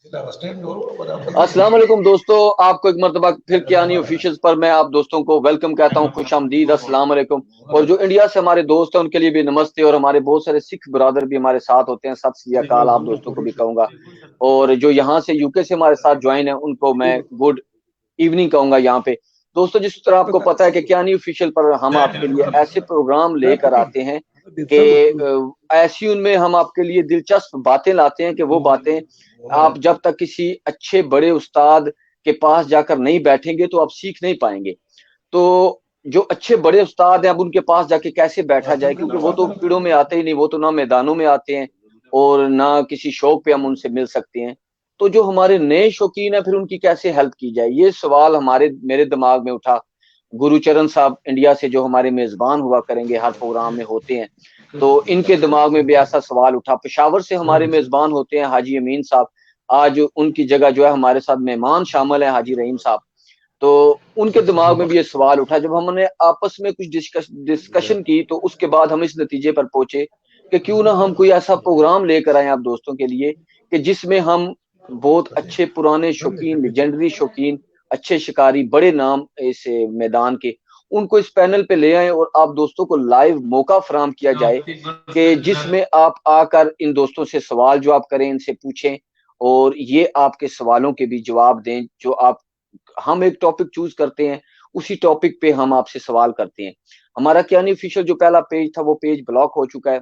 अस्सलाम वालेकुम दोस्तों, आपको एक मरतबा फिर कियानी ऑफिशियल्स पर मैं आप दोस्तों को वेलकम कहता हूँ, खुश आमदीद, अस्सलाम वालेकुम। और जो इंडिया से हमारे दोस्त हैं उनके लिए भी नमस्ते, और हमारे बहुत सारे सिख ब्रदर भी हमारे साथ होते हैं, सत श्री अकाल आप दोस्तों को भी कहूंगा। और जो यहाँ से यूके से हमारे साथ ज्वाइन है उनको मैं गुड इवनिंग कहूंगा यहाँ पे। दोस्तों, जिस तरह आपको पता है कि कियानी ऑफिशियल पर हम आपके लिए ऐसे प्रोग्राम लेकर आते हैं कि ऐसी उनमें हम आपके लिए दिलचस्प बातें लाते हैं कि वो बातें आप जब तक किसी अच्छे बड़े उस्ताद के पास जाकर नहीं बैठेंगे तो आप सीख नहीं पाएंगे। तो जो अच्छे बड़े उस्ताद हैं अब उनके पास जाके कैसे बैठा जाए, क्योंकि वो तो पीड़ों में आते ही नहीं, वो तो ना मैदानों में आते हैं और ना किसी शौक पे हम उनसे मिल सकते हैं। तो जो हमारे नए शौकीन है फिर उनकी कैसे हेल्प की जाए, ये सवाल हमारे मेरे दिमाग में उठा। गुरुचरण साहब इंडिया से जो हमारे मेजबान हुआ करेंगे, हर प्रोग्राम में होते हैं, तो इनके दिमाग में भी ऐसा सवाल उठा। पेशावर से हमारे मेजबान होते हैं हाजी अमीन साहब, आज उनकी जगह जो है हमारे साथ मेहमान शामिल है हाजी रहीम साहब। तो उनके दिमाग में भी ये सवाल उठा। जब हमने आपस में कुछ डिस्कशन की तो उसके बाद हम इस नतीजे पर पहुंचे कि क्यों ना हम कोई ऐसा प्रोग्राम लेकर आए आप दोस्तों के लिए कि जिसमें हम बहुत अच्छे पुराने शौकीन, लेजेंडरी शौकीन, अच्छे शिकारी, बड़े नाम इस मैदान के, उनको इस पैनल पे ले आए और आप दोस्तों को लाइव मौका फराहम किया जाए कि जिसमें आप आकर इन दोस्तों से सवाल जवाब करें, इनसे पूछें और ये आपके सवालों के भी जवाब दें। जो आप हम एक टॉपिक चूज करते हैं, उसी टॉपिक पे हम आपसे सवाल करते हैं। हमारा कियानी ऑफिशियल जो पहला पेज था वो पेज ब्लॉक हो चुका है।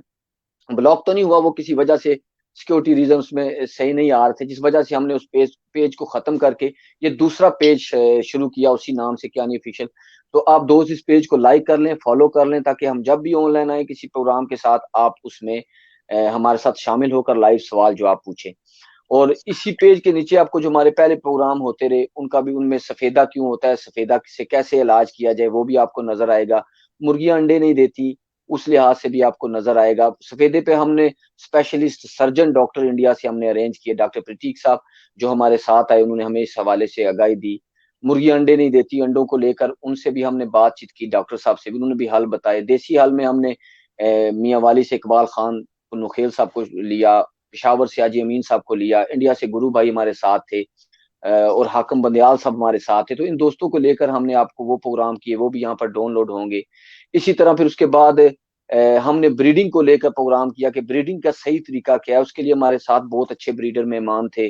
ब्लॉक तो नहीं हुआ, वो किसी वजह से सिक्योरिटी रीजंस में सही नहीं आ रहे थे, जिस वजह से हमने उस पेज को खत्म करके ये दूसरा पेज शुरू किया उसी नाम से कियानी ऑफिशियल। तो आप दोस्त इस पेज को लाइक कर लें, फॉलो कर लें, ताकि हम जब भी ऑनलाइन आए किसी प्रोग्राम के साथ आप उसमें हमारे साथ शामिल होकर लाइव सवाल जवाब पूछें। और इसी पेज के नीचे आपको जो हमारे पहले प्रोग्राम होते रहे उनका भी, उनमें सफेदा क्यों होता है, सफेदा से कैसे इलाज किया जाए, वो भी आपको नजर आएगा। मुर्गियां अंडे नहीं देती, उस लिहाज से भी आपको नजर आएगा। सफेदे पे हमने स्पेशलिस्ट सर्जन डॉक्टर इंडिया से हमने अरेंज किए, डॉक्टर प्रतीक साहब जो हमारे साथ आए, उन्होंने हमें इस हवाले से आगाही दी। मुर्गी अंडे नहीं देती, अंडों को लेकर उनसे भी हमने बातचीत की, डॉक्टर साहब से भी, उन्होंने भी हल बताए। देसी हल में हमने मियाँ वाली से इकबाल खान नुखेल साहब को लिया, पिशावर से हाजी अमीन साहब को लिया, इंडिया से गुरु भाई हमारे साथ थे और हाकम बंदयाल साहब हमारे साथ थे। तो इन दोस्तों को लेकर हमने आपको वो प्रोग्राम किए, वो भी यहाँ पर डाउनलोड होंगे। इसी तरह फिर उसके बाद हमने ब्रीडिंग को लेकर प्रोग्राम किया कि ब्रीडिंग का सही तरीका क्या है। उसके लिए हमारे साथ बहुत अच्छे ब्रीडर मेहमान थे,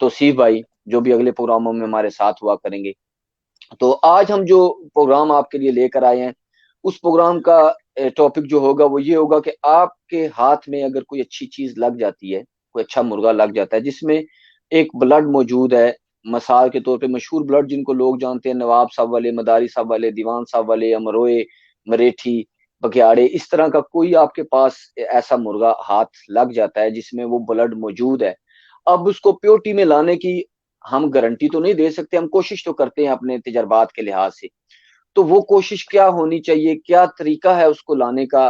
तौसीफ भाई, जो भी अगले प्रोग्रामों में हमारे साथ हुआ करेंगे। तो आज हम जो प्रोग्राम आपके लिए लेकर आए हैं, उस प्रोग्राम का टॉपिक जो होगा वो ये होगा कि आपके हाथ में अगर कोई अच्छी चीज लग जाती है, कोई अच्छा मुर्गा लग जाता है जिसमें एक ब्लड मौजूद है, मिसाल के तौर पे मशहूर ब्लड जिनको लोग जानते हैं, नवाब साहब वाले, मदारी साहब वाले, दीवान साहब वाले, अमरोए, मरेठी, बघियाड़े, इस तरह का कोई आपके पास ऐसा मुर्गा हाथ लग जाता है जिसमें वो ब्लड मौजूद है। अब उसको प्योरिटी में लाने की हम गारंटी तो नहीं दे सकते, हम कोशिश तो करते हैं अपने तजर्बात के लिहाज से। तो वो कोशिश क्या होनी चाहिए, क्या तरीका है उसको लाने का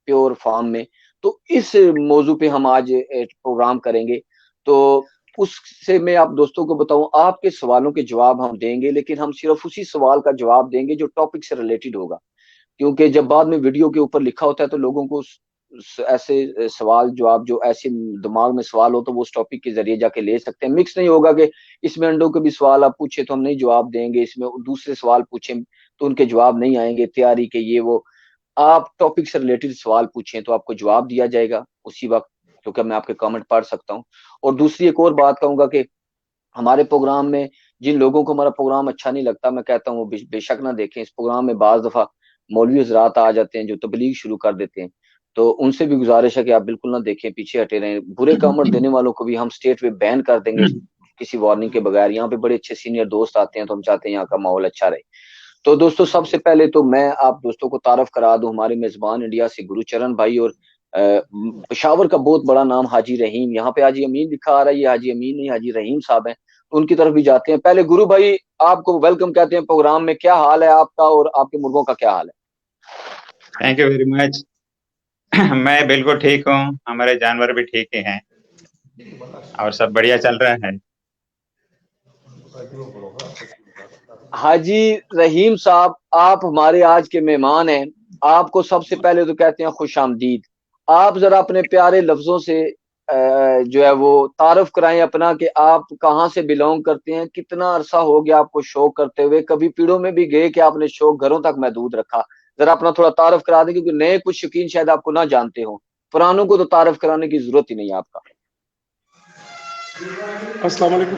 प्योर फॉर्म में, तो इस मौजू पे हम आज प्रोग्राम करेंगे। तो उससे मैं आप दोस्तों को बताऊं, आपके सवालों के जवाब हम देंगे, लेकिन हम सिर्फ उसी सवाल का जवाब देंगे जो टॉपिक से रिलेटेड होगा। क्योंकि जब बाद में वीडियो के ऊपर लिखा होता है तो लोगों को ऐसे सवाल जवाब जो ऐसे दिमाग में सवाल हो तो वो उस टॉपिक के जरिए जाके ले सकते हैं। मिक्स नहीं होगा कि इसमें अंडों के भी सवाल आप पूछे तो हम नहीं जवाब देंगे, इसमें दूसरे सवाल पूछे तो उनके जवाब नहीं आएंगे, तैयारी के ये वो। आप टॉपिक से रिलेटेड सवाल पूछें तो आपको जवाब दिया जाएगा उसी वक्त, क्योंकि मैं आपके कमेंट पढ़ सकता हूँ। और दूसरी एक और बात कहूंगा कि हमारे प्रोग्राम में जिन लोगों को हमारा प्रोग्राम अच्छा नहीं लगता, मैं कहता हूँ वो बेशक ना देखें। इस प्रोग्राम में बाज दफा मौलवी हजरात आ जाते हैं जो तबलीग शुरू कर देते हैं, तो उनसे भी गुजारिश है कि आप बिल्कुल ना देखें, पीछे हटे रहें। बुरे कमेंट देने वालों को भी हम स्टेट पे बैन कर देंगे किसी वार्निंग के बगैर। यहाँ पे बड़े अच्छे सीनियर दोस्त आते हैं तो हम चाहते हैं यहाँ का माहौल अच्छा रहे। तो दोस्तों, सबसे पहले तो मैं आप दोस्तों को तारफ करा दूं, हमारे मेजबान इंडिया से गुरुचरण भाई, और पेशावर का बहुत बड़ा नाम हाजी रहीम, यहाँ पे हाजी अमीन लिखा आ रहा है, ये हाजी अमीन नहीं हाजी रहीम साहब हैं, तो उनकी तरफ भी जाते हैं। पहले गुरु भाई आपको वेलकम कहते हैं प्रोग्राम में। क्या हाल है आपका और आपके मुर्गों का क्या हाल है? Thank you very much. मैं बिल्कुल ठीक हूँ, हमारे जानवर भी ठीक ही हैं और सब बढ़िया चल रहा है। हाजी रहीम साहब, आप हमारे आज के मेहमान हैं। आपको सबसे पहले तो कहते हैं खुश आमदीद। आप जरा अपने प्यारे लफ्जों से जो है वो तारफ कराएं अपना, कि आप कहाँ से बिलोंग करते हैं, कितना अरसा हो गया आपको शौक करते हुए, कभी पीड़ों में भी गए कि आपने शौक घरों तक महदूद रखा। जरा अपना थोड़ा तारफ करा दें, क्योंकि नए कुछ शौकीन शायद आपको ना जानते हो, पुरानों को तो तारफ कराने की जरूरत ही नहीं है आपका। अस्सलाम वालेकुम।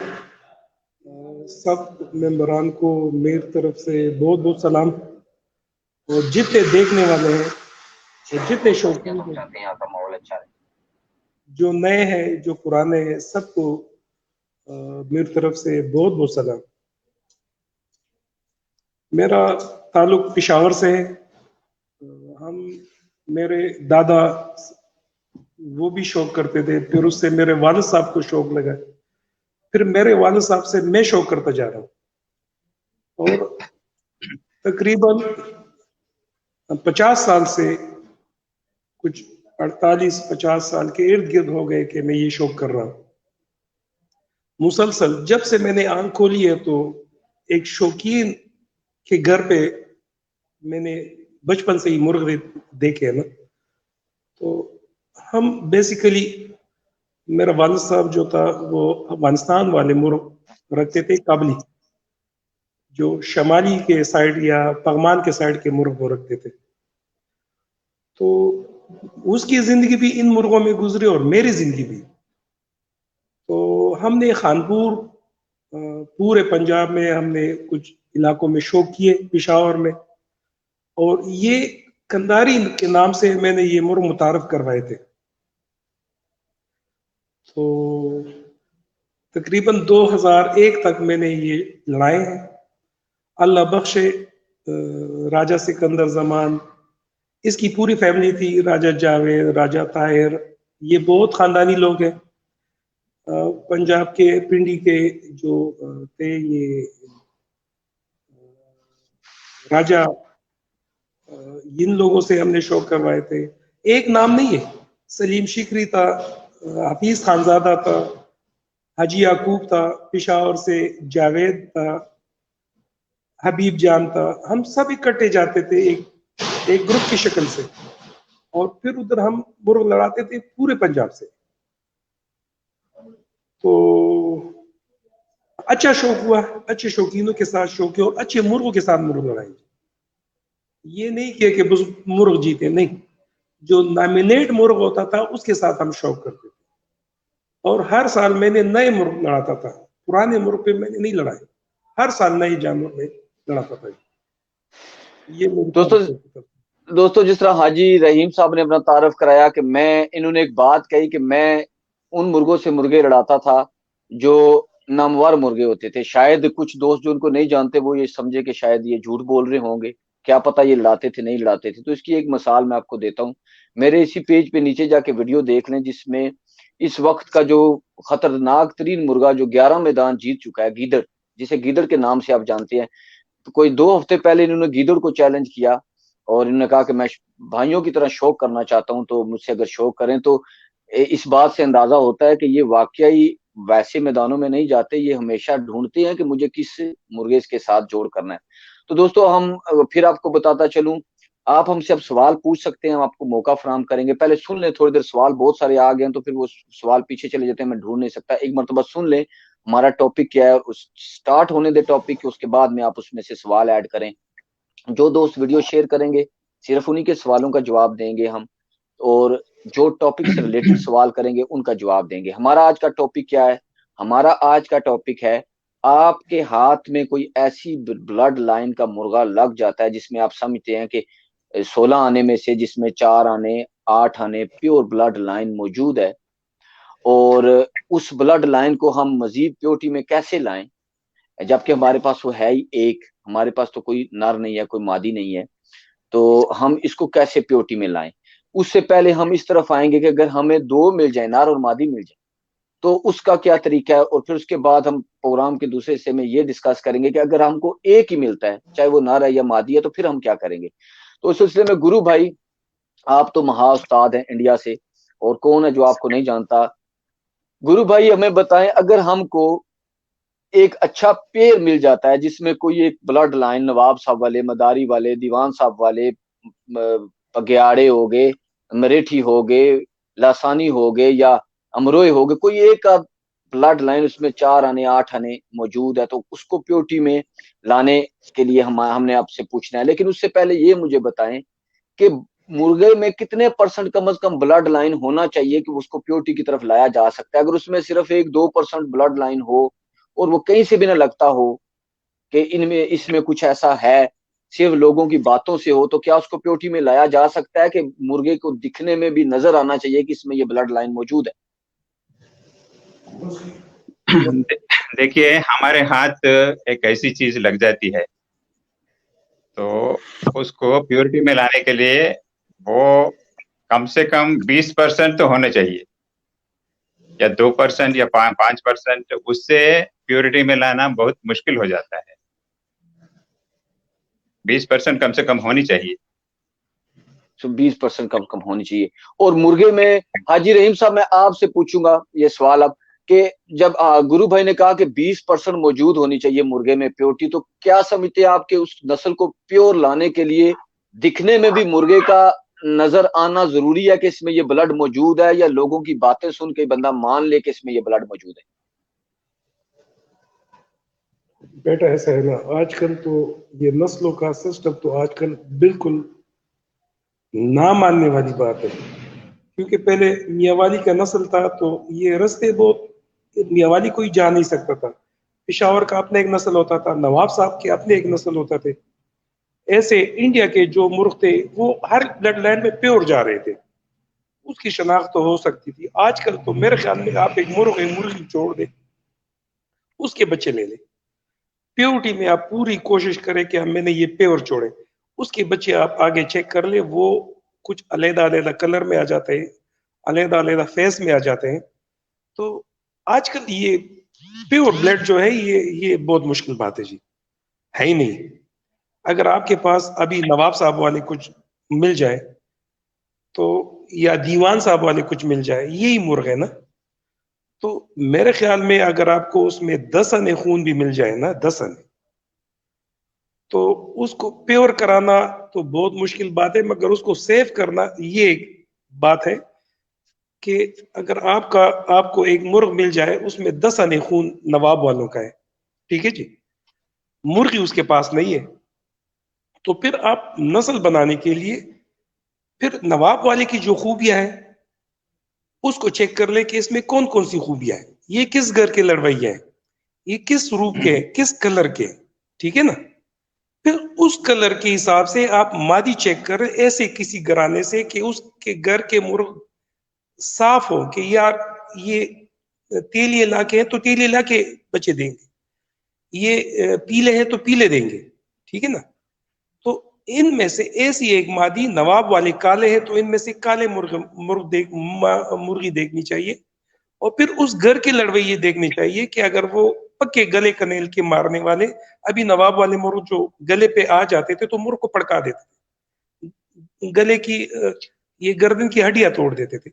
सब मेंबरान को मेरी तरफ से बहुत बहुत सलाम, और जितने देखने वाले हैं और जितने शौकीन हैं, यहाँ का माहौल अच्छा है। जो नए हैं जो पुराने हैं, सबको मेरी तरफ से बहुत बहुत सलाम। मेरा ताल्लुक पिशावर से है। हम मेरे दादा वो भी शौक करते थे, फिर उससे मेरे वालिद साहब को शौक लगा, फिर मेरे वालिद साहब से मैं शौक करता जा रहा हूँ, और तकरीबन 50 साल से, कुछ 48-50 साल के इर्द गिर्द हो गए कि मैं ये शौक कर रहा हूँ मुसलसल। जब से मैंने आंख खोली है तो एक शौकीन के घर पे मैंने बचपन से ही मुर्गे देखे हैं ना, तो हम बेसिकली, मेरा वालिद साहब जो था वो अफगानिस्तान वाले मुर्ग रखते थे, काबली, जो शमाली के साइड या पगमान के साइड के मुर्ग वो रखते थे। तो उसकी जिंदगी भी इन मुर्गों में गुजरी और मेरी जिंदगी भी। तो हमने खानपुर, पूरे पंजाब में हमने कुछ इलाकों में शौक किए, पिशावर में, और ये कंदारी के नाम से मैंने ये मुर्ग मुतारफ करवाए थे। तो तकरीबन 2001 तक मैंने ये लड़ाए हैं। अल्लाह बख्शे, राजा सिकंदर जमान, इसकी पूरी फैमिली थी, राजा जावेद, राजा ताहिर, ये बहुत खानदानी लोग हैं। पंजाब के पिंडी के जो थे ये राजा, इन लोगों से हमने शौक करवाए थे। एक नाम नहीं है, सलीम शिकरी था, हफीज खानजादा था, हाजी याकूब था, पिशावर से जावेद था, हबीब जान था। हम सब इकट्ठे जाते थे एक ग्रुप की शक्ल से, और फिर उधर हम मुर्ग लड़ाते थे पूरे पंजाब से। तो अच्छा शौक हुआ, अच्छे शौकीनों के साथ शौक किया, और अच्छे मुर्गों के साथ मुर्ग लड़ाएंगे। ये नहीं किया कि बस मुर्ग जीते, नहीं, जो नॉमिनेट मुर्ग होता था उसके साथ हम शौक करते थे। और हर साल मैंने नए मुर्ग लड़ाता था, पुराने मुर्ग पे मैंने नहीं लड़ाए, हर साल नए जानवर में लड़ाता था। ये दोस्तों जिस तरह हाजी रहीम साहब ने अपना तारफ कराया कि इन्होंने एक बात कही कि मैं उन मुर्गों से मुर्गे लड़ाता था जो नामवर मुर्गे होते थे। शायद कुछ दोस्त जो उनको नहीं जानते वो ये समझे कि शायद ये झूठ बोल रहे होंगे, क्या पता ये लड़ाते थे नहीं लड़ाते थे। तो इसकी एक मिसाल मैं आपको देता हूँ। मेरे इसी पेज पे नीचे जाके वीडियो देख लें, जिसमें इस वक्त का जो खतरनाक तरीन मुर्गा जो 11 मैदान जीत चुका है, गीदड़, जिसे गीदड़ के नाम से आप जानते हैं। तो कोई 2 हफ्ते पहले इन्होंने गीदड़ को चैलेंज किया और इन्होंने कहा कि मैं भाइयों की तरह शौक करना चाहता हूं, तो मुझसे अगर शौक करें। तो इस बात से अंदाजा होता है कि ये वाकई वैसे मैदानों में नहीं जाते, ये हमेशा ढूंढते हैं कि मुझे किस मुर्गे के साथ जोड़ करना है। तो दोस्तों हम फिर आपको बताता चलूं, आप हमसे अब सवाल पूछ सकते हैं, हम आपको मौका फराहम करेंगे। पहले सुन लें थोड़ी देर, सवाल बहुत सारे आ गए हैं तो फिर वो सवाल पीछे चले जाते हैं, मैं ढूंढ नहीं सकता। एक मरतबा सुन लें हमारा टॉपिक क्या है, उस स्टार्ट होने दे टॉपिक, उसके बाद में आप उसमें से सवाल ऐड करें। जो दोस्त वीडियो शेयर करेंगे सिर्फ उन्हीं के सवालों का जवाब देंगे हम, और जो टॉपिक से रिलेटेड सवाल करेंगे उनका जवाब देंगे। हमारा आज का टॉपिक क्या है? हमारा आज का टॉपिक है, आपके हाथ में कोई ऐसी ब्लड लाइन का मुर्गा लग जाता है जिसमें आप समझते हैं कि 16 आने में से जिसमें 4 आने 8 आने प्योर ब्लड लाइन मौजूद है, और उस ब्लड लाइन को हम मजीद प्योरिटी में कैसे लाएं, जबकि हमारे पास वो है ही एक, हमारे पास तो कोई नर नहीं है, कोई मादी नहीं है। तो हम इसको कैसे प्योरिटी में लाएं? उससे पहले हम इस तरफ आएंगे कि अगर हमें 2 मिल जाए, नर और मादी मिल जाए, तो उसका क्या तरीका है। और फिर उसके बाद हम प्रोग्राम के दूसरे हिस्से में ये डिस्कस करेंगे कि अगर हमको एक ही मिलता है, चाहे वो नर है या मादी है, तो फिर हम क्या करेंगे। तो इस सिलसिले में गुरु भाई, आप तो महा उस्ताद हैं इंडिया से, और कौन है जो आपको नहीं जानता। गुरु भाई हमें बताएं, अगर हमको एक अच्छा पेयर मिल जाता है जिसमें कोई एक ब्लड लाइन, नवाब साहब वाले, मदारी वाले, दीवान साहब वाले, पग्याड़े हो गए, मरेठी हो गए, लासानी हो गए, या अमरोए हो गए, कोई एक ब्लड लाइन उसमें 4 आने 8 आने मौजूद है, तो उसको प्योरिटी में लाने के लिए हमने आपसे पूछना है। लेकिन उससे पहले ये मुझे बताएं कि मुर्गे में कितने % कम से कम ब्लड लाइन होना चाहिए कि उसको प्योरिटी की तरफ लाया जा सकता है? अगर उसमें सिर्फ 1-2% ब्लड लाइन हो और वो कहीं से भी ना लगता हो कि इनमें इसमें कुछ ऐसा है, सिर्फ लोगों की बातों से हो, तो क्या उसको प्योरिटी में लाया जा सकता है कि मुर्गे को दिखने में भी नजर आना चाहिए कि इसमें ये ब्लड लाइन मौजूद है? देखिए, हमारे हाथ एक ऐसी चीज लग जाती है, तो उसको प्योरिटी में लाने के लिए वो कम से कम 20% तो होने चाहिए, या 2% या 5%। उससे प्योरिटी में लाना बहुत मुश्किल हो जाता है। 20% कम से कम होनी चाहिए। 20% कम कम होनी चाहिए। और मुर्गे में हाजी रहीम साहब, मैं आपसे पूछूंगा ये सवाल अब कि जब गुरु भाई ने कहा कि 20% मौजूद होनी चाहिए मुर्गे में प्योरिटी, तो क्या समझते हैं आपके उस नस्ल को प्योर लाने के लिए दिखने में भी मुर्गे का नजर आना जरूरी है कि इसमें ये ब्लड मौजूद है, या लोगों की बातें सुन के बंदा मान ले कि इसमें ये ब्लड मौजूद है? बेटा ऐसा है ना, आजकल तो ये नस्लों का सिस्टम तो आजकल बिल्कुल ना मानने वाली बात है। क्योंकि पहले मियावाली का नस्ल था तो ये रस्ते बहुत, मियावाली कोई जा नहीं सकता था। पिशावर का अपना एक नस्ल होता था, नवाब साहब के अपने एक नस्ल होता थे। ऐसे इंडिया के जो मुर्ग थे वो हर ब्लड लाइन में प्योर जा रहे थे, उसकी शनाख्त तो हो सकती थी। आजकल तो मेरे ख्याल में आप एक मुर्गी छोड़ दे, उसके बच्चे ले ले, प्योरिटी में आप पूरी कोशिश करें कि मैंने ये प्योर छोड़े, उसके बच्चे आप आगे चेक कर ले, वो कुछ अलग अलग कलर में आ जाते हैं, अलग अलग फेस में आ जाते हैं। तो आजकल ये प्योर ब्लड जो है ये बहुत मुश्किल बात है जी, है ही नहीं। अगर आपके पास अभी नवाब साहब वाले कुछ मिल जाए तो, या दीवान साहब वाले कुछ मिल जाए, यही मुर्ग है ना। तो मेरे ख्याल में अगर आपको उसमें 10 आने खून भी मिल जाए ना, 10 आने, तो उसको प्योर कराना तो बहुत मुश्किल बात है, मगर उसको सेव करना ये एक बात है कि अगर आपको एक मुर्ग मिल जाए उसमें 10 आने खून नवाब वालों का है, ठीक है जी, मुर्गी उसके पास नहीं है, तो फिर आप नस्ल बनाने के लिए फिर नवाब वाले की जो खूबियां हैं उसको चेक कर ले कि इसमें कौन कौन सी खूबियां हैं, ये किस घर के लड़वैया हैं, ये किस रूप के, किस कलर के, ठीक है ना। फिर उस कलर के हिसाब से आप मादी चेक कर ऐसे किसी घराने से कि उसके घर के मुर्ग साफ हो कि यार ये तेलिए लाके हैं तो तेलिए लाके बच्चे देंगे, ये पीले हैं तो पीले देंगे, ठीक है ना। तो इनमें से ऐसी एक मादी, नवाब वाले काले हैं तो इनमें से काले मुर्गी देखनी चाहिए। और फिर उस घर के लड़वैये देखने चाहिए कि अगर वो पक्के गले कनेल के मारने वाले, अभी नवाब वाले मुर्ग जो गले पे आ जाते थे तो मुर्ग को पड़का देते थे, गले की ये गर्दन की हड्डियां तोड़ देते थे।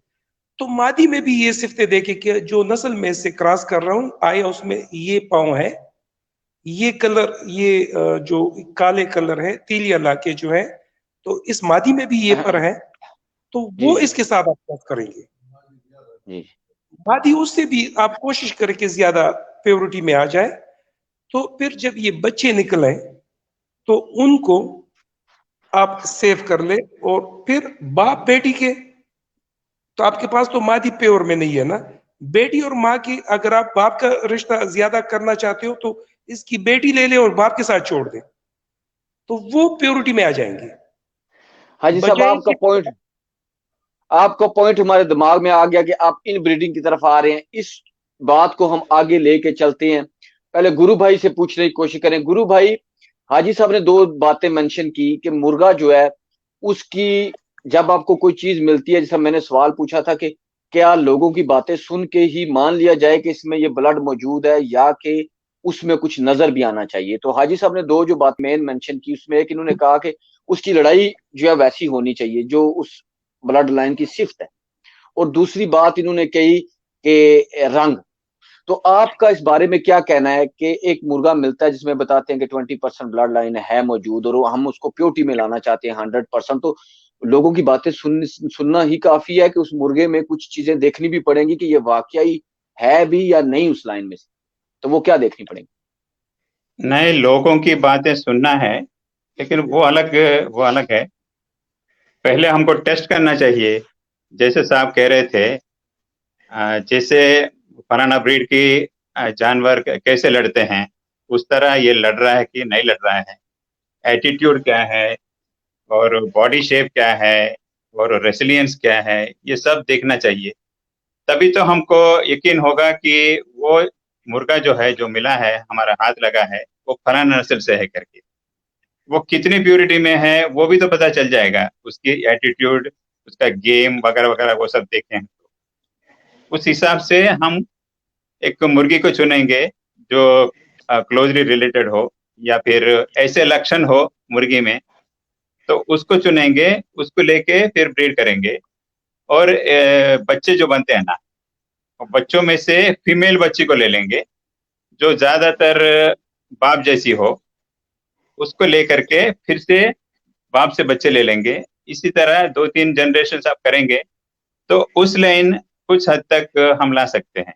तो मादी में भी ये सिफ्ते देखे कि जो नस्ल में से क्रॉस कर रहा हूं आया उसमें ये पाँव है, ये कलर, ये जो काले कलर है तीलिया लाके जो है, तो इस मादी में भी ये पर है, तो जी वो जी इसके साथ आप क्रॉस करेंगे। जी। मादी उससे भी आप कोशिश करें कि ज्यादा प्योरिटी में आ जाए। तो फिर जब ये बच्चे निकले तो उनको आप सेव कर ले। और फिर बाप बेटी के, तो आपके पास तो मादी प्योर में नहीं है ना, बेटी और माँ की अगर आप बाप का रिश्ता ज्यादा करना चाहते हो तो इसकी बेटी ले ले और बाप के साथ छोड़ दे, तो वो प्योरिटी में आ जाएंगे। हाजी साहब, बजाय कि आपका पॉइंट हमारे दिमाग में आ गया कि आप इन ब्रीडिंग की तरफ आ रहे हैं। इस बात को हम आगे लेके चलते हैं। पहले गुरु भाई से पूछने की कोशिश करें। गुरु भाई, हाजी साहब ने 2 बातें मेंशन की कि मुर्गा जो है उसकी, जब आपको कोई चीज मिलती है, जैसा मैंने सवाल पूछा था कि क्या लोगों की बातें सुन के ही मान लिया जाए कि इसमें ये ब्लड मौजूद है, या कि उसमें कुछ नजर भी आना चाहिए? तो हाजी साहब ने 2 जो बात मेन मेंशन की, उसमें एक इन्होंने कहा कि उसकी लड़ाई जो है वैसी होनी चाहिए जो उस ब्लड लाइन की सिफ्त है, और दूसरी बात इन्होंने कही कि रंग। तो आपका इस बारे में क्या कहना है कि एक मुर्गा मिलता है जिसमें बताते हैं कि 20% ब्लड लाइन है मौजूद और हम उसको प्योरिटी में लाना चाहते हैं 100%, तो लोगों की बातें सुनना ही काफी है कि उस मुर्गे में कुछ चीजें देखनी भी पड़ेंगी कि ये वाकई है भी या नहीं उस लाइन में से, तो वो क्या देखनी पड़ेगी? नए लोगों की बातें सुनना है, लेकिन वो अलग है। पहले हमको टेस्ट करना चाहिए। जैसे साहब कह रहे थे, जैसे फलाना ब्रीड की जानवर कैसे लड़ते हैं, उस तरह ये लड़ रहा है कि नहीं लड़ रहा है, एटीट्यूड क्या है, और बॉडी शेप क्या है, और रेसिलियंस क्या है, ये सब देखना चाहिए। तभी तो हमको यकीन होगा कि वो मुर्गा जो है, जो मिला है, हमारा हाथ लगा है, वो फलाना नस्ल से है करके। वो कितनी प्योरिटी में है वो भी तो पता चल जाएगा, उसकी एटीट्यूड, उसका गेम वगैरह वगैरह, वो सब देखें। उस हिसाब से हम एक मुर्गी को चुनेंगे जो क्लोजली रिलेटेड हो, या फिर ऐसे लक्षण हो मुर्गी में, तो उसको चुनेंगे, उसको लेके फिर ब्रीड करेंगे। और बच्चे जो बनते हैं ना, बच्चों में से फीमेल बच्ची को ले लेंगे जो ज्यादातर बाप जैसी हो, उसको लेकर के फिर से बाप से बच्चे ले लेंगे। इसी तरह 2-3 जनरेशन आप करेंगे तो उस लाइन कुछ हद तक हम ला सकते हैं।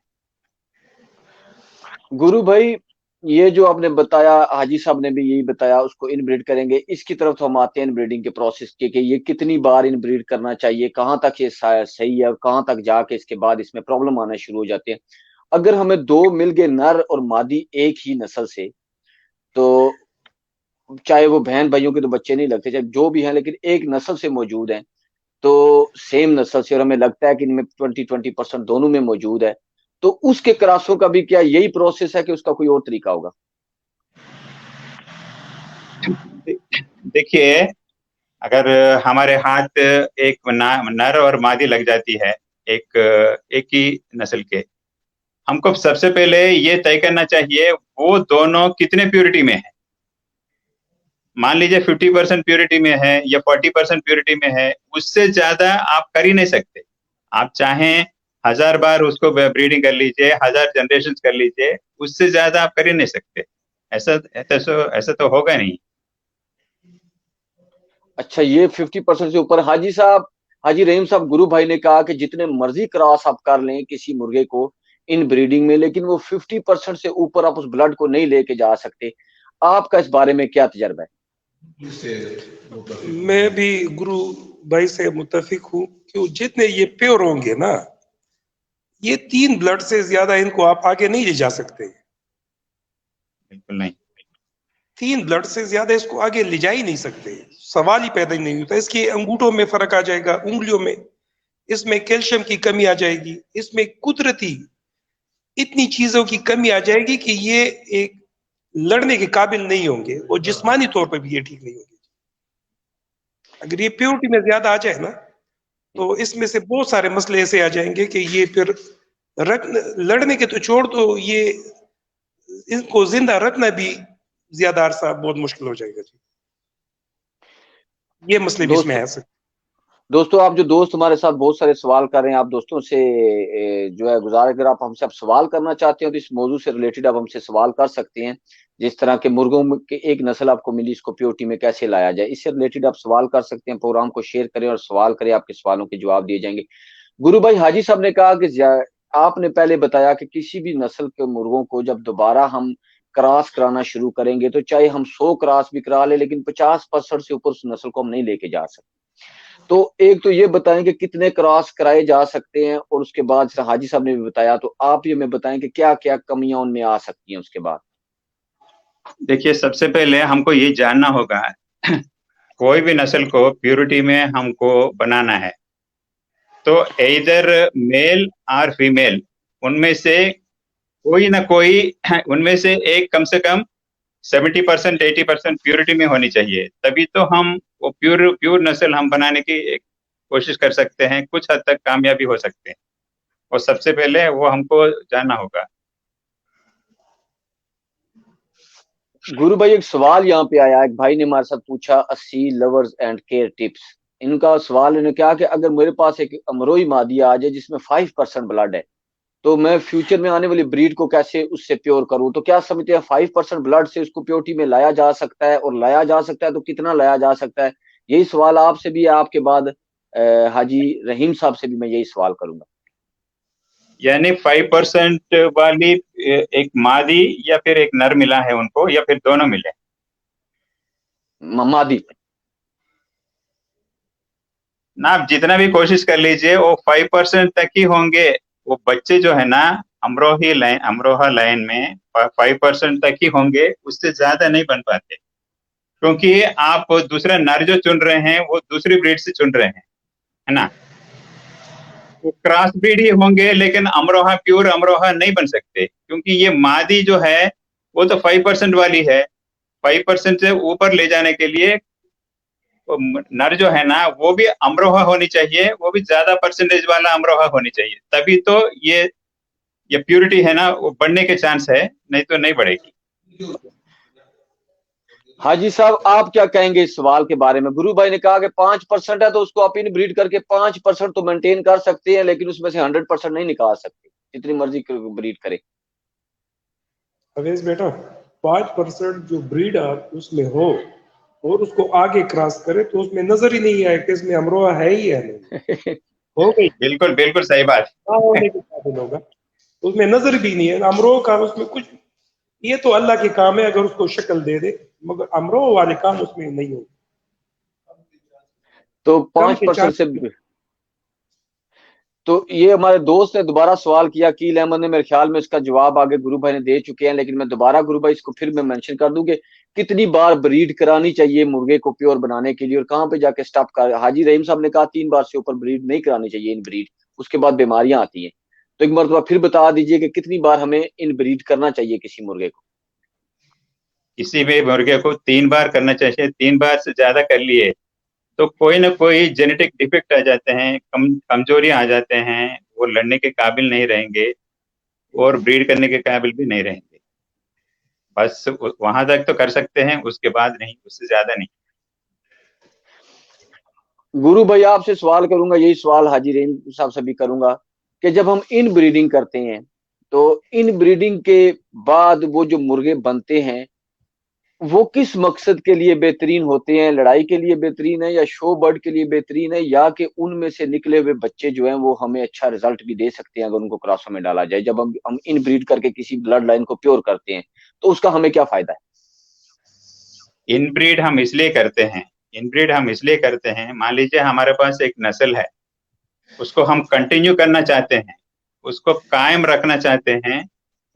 गुरु भाई, ये जो आपने बताया, हाजी साहब ने भी यही बताया, उसको इनब्रीड करेंगे। इसकी तरफ तो हम आते हैं इनब्रीडिंग के प्रोसेस के, कि ये कितनी बार इनब्रीड करना चाहिए, कहाँ तक ये सही है और कहाँ तक जाके इसके बाद इसमें प्रॉब्लम आना शुरू हो जाते हैं। अगर हमें दो मिल गए, नर और मादी एक ही नस्ल से, तो चाहे वो बहन भाइयों के तो बच्चे नहीं लगते, चाहे जो भी हैं, लेकिन एक नस्ल से मौजूद हैं, तो सेम नस्ल से, और हमें लगता है कि इनमें 20% दोनों में मौजूद है, तो उसके क्रॉसों का भी क्या यही प्रोसेस है कि उसका कोई और तरीका होगा? देखिए, अगर हमारे हाथ एक नर और मादी लग जाती है, एक एक ही नस्ल के, हमको सबसे पहले ये तय करना चाहिए वो दोनों कितने प्योरिटी में है। मान लीजिए 50% प्योरिटी में है या 40% प्योरिटी में है, उससे ज्यादा आप कर ही नहीं सकते। आप चाहें 1000 बार उसको ब्रीडिंग कर लीजिए, 1000 जनरेशन कर लीजिए, उससे ज्यादा आप कर ही नहीं सकते। ऐसा तो होगा नहीं। अच्छा, ये 50% से ऊपर। हाजी साहब, हाजी रहीम साहब, गुरु भाई ने कहा कि जितने मर्जी क्रॉस आप कर लें किसी मुर्गे को इन ब्रीडिंग में, लेकिन वो 50% से ऊपर आप उस ब्लड को नहीं लेके जा सकते। आपका इस बारे में क्या तजर्बा है? मैं भी गुरु भाई से मुत्तफिक हूँ कि जितने ये प्योर होंगे ना, ये 3 ब्लड से ज्यादा इनको आप आगे नहीं ले जा सकते। बिल्कुल नहीं। 3 ब्लड से ज्यादा इसको आगे ले जा ही नहीं सकते, सवाल ही पैदा ही नहीं होता। इसके अंगूठों में फर्क आ जाएगा, उंगलियों में, इसमें कैल्शियम की कमी आ जाएगी, इसमें कुदरती इतनी चीजों की कमी आ जाएगी कि ये एक लड़ने के काबिल नहीं होंगे, और जिस्मानी तौर पर भी ये ठीक नहीं होंगे। अगर ये प्योरिटी में ज्यादा आ जाए ना, तो इसमें से बहुत सारे मसले ऐसे आ जाएंगे कि ये फिर लड़ने के तो छोड़ दो, ये इनको जिंदा रखना भी ज्यादा अरसा बहुत मुश्किल हो जाएगा जी। ये मसले भी इसमें दोस्तों है। दोस्तों आप जो दोस्त हमारे साथ बहुत सारे सवाल कर रहे हैं, आप दोस्तों से जो है गुजारिश, अगर आप हमसे आप सवाल करना चाहते हो तो इस मौजू से रिलेटेड आप हमसे सवाल कर सकते हैं। जिस तरह के मुर्गों के एक नस्ल आपको मिली, इसको प्योरिटी में कैसे लाया जाए, इससे रिलेटेड आप सवाल कर सकते हैं। प्रोग्राम को शेयर करें और सवाल करें, आपके सवालों के जवाब दिए जाएंगे। गुरु भाई, हाजी साहब ने कहा कि आपने पहले बताया कि किसी भी नस्ल के मुर्गों को जब दोबारा हम क्रॉस कराना शुरू करेंगे, तो चाहे हम 100 क्रॉस भी करा ले, लेकिन 50% से ऊपर उस नस्ल को हम नहीं लेके जा सकते। तो एक तो ये बताएं कि कितने क्रॉस कराए जा सकते हैं, और उसके बाद हाजी साहब ने भी बताया, तो आप ये हमें बताएं कि क्या क्या कमियां उनमें आ सकती हैं उसके बाद। देखिए, सबसे पहले हमको ये जानना होगा कोई भी नस्ल को प्योरिटी में हमको बनाना है, तो इधर मेल और फीमेल, उनमें से कोई ना कोई उनमें से एक कम से कम 70% 80% प्योरिटी में होनी चाहिए। तभी तो हम वो प्योर नस्ल हम बनाने की एक कोशिश कर सकते हैं, कुछ हद तक कामयाबी हो सकते हैं। और सबसे पहले वो हमको जानना होगा। गुरु भाई, एक सवाल यहाँ पे आया, एक भाई ने हमारे साथ पूछा, 80 लवर्स एंड केयर टिप्स। इनका सवाल इन्होंने क्या कि अगर मेरे पास एक अमरोई मादी आ जाए जिसमें 5% ब्लड है, तो मैं फ्यूचर में आने वाली ब्रीड को कैसे उससे प्योर करूं? तो क्या समझते हैं 5% ब्लड से उसको प्योरिटी में लाया जा सकता है, और लाया जा सकता है तो कितना लाया जा सकता है? यही सवाल आपसे भी, आपके बाद हाजी रहीम साहब से भी मैं यही सवाल करूंगा। यानी 5% वाली एक मादी या फिर एक नर मिला है उनको, या फिर दोनों मिले? मादी। ना, आप जितना भी कोशिश कर लीजिए वो 5% तक ही होंगे। वो बच्चे जो है ना, अमरोहा लाइन में 5% तक ही होंगे, उससे ज्यादा नहीं बन पाते। क्योंकि आप दूसरा नर जो चुन रहे हैं वो दूसरी ब्रीड से चुन रहे हैं, है ना। वो क्रॉस ब्रीड ही होंगे, लेकिन अमरोहा प्योर अमरोहा नहीं बन सकते, क्योंकि ये मादी जो है वो तो 5% वाली है। 5% से ऊपर ले जाने के लिए नर जो है ना वो भी अमरोहा होनी चाहिए, वो भी ज्यादा परसेंटेज वाला अमरोहा होनी चाहिए, तभी तो ये प्योरिटी है ना वो बढ़ने के चांस है, नहीं तो नहीं बढ़ेगी। हाजी साहब, आप क्या कहेंगे इस सवाल के बारे में? गुरु भाई ने कहा कि 5% है तो उसको आप इन ब्रीड करके 5% तो मेंटेन कर सकते हैं, लेकिन उसमें से 100% नहीं निकाल सकते, जितनी मर्जी ब्रीड करे। अवेश बेटा, 5% जो ब्रीड आप उसमें हो और उसको आगे क्रॉस करे तो उसमें नजर ही नहीं आए कि इसमें अमरोहा है ही है नहीं। हो गई। बिल्कुल बिल्कुल सही बात। हाँ, होने के काबिल होगा, उसमें नजर भी नहीं है अमरोह का, उसमें कुछ। ये तो अल्लाह के काम है, अगर उसको शक्ल दे दे, मगर अमरोह वाले काम उसमें नहीं होगा। तो कम के 5% से। चांस। तो ये हमारे दोस्त ने दोबारा सवाल किया, कील अहमद ने, मेरे ख्याल में इसका जवाब आगे गुरु भाई ने दे चुके हैं, लेकिन मैं दोबारा गुरु भाई इसको फिर मैं मेंशन कर दूं कि कितनी बार ब्रीड करानी चाहिए मुर्गे को प्योर बनाने के लिए, और कहाँ पे जाके स्टॉप कर। हाजी रहीम साहब ने कहा 3 बार से ऊपर ब्रीड नहीं करानी चाहिए इन ब्रीड, उसके बाद बीमारियां आती हैं। तो एक मरतबा फिर बता दीजिए कि कितनी बार हमें इन ब्रीड करना चाहिए किसी मुर्गे को। किसी भी मुर्गे को 3 बार करना चाहिए। 3 बार से ज्यादा कर लिए तो कोई ना कोई जेनेटिक डिफेक्ट आ जाते हैं, कमजोरियां आ जाते हैं, वो लड़ने के काबिल नहीं रहेंगे और ब्रीड करने के काबिल भी नहीं रहेंगे। बस वहां तक तो कर सकते हैं, उसके बाद नहीं, उससे ज्यादा नहीं। गुरु भाई आपसे सवाल करूंगा, यही सवाल हाजी रहीम साहब से भी करूंगा कि जब हम इन ब्रीडिंग करते हैं तो इन ब्रीडिंग के बाद वो जो मुर्गे बनते हैं वो किस मकसद के लिए बेहतरीन होते हैं? लड़ाई के लिए बेहतरीन है, या शो बर्ड के लिए बेहतरीन है, या कि उनमें से निकले हुए बच्चे जो हैं वो हमें अच्छा रिजल्ट भी दे सकते हैं अगर उनको क्रॉसों में डाला जाए? जब हम इन ब्रीड करके किसी ब्लड लाइन को प्योर करते हैं तो उसका हमें क्या फायदा है? इनब्रीड हम इसलिए करते हैं, इनब्रीड हम इसलिए करते हैं, मान लीजिए हमारे पास एक नस्ल है, उसको हम कंटिन्यू करना चाहते हैं, उसको कायम रखना चाहते हैं,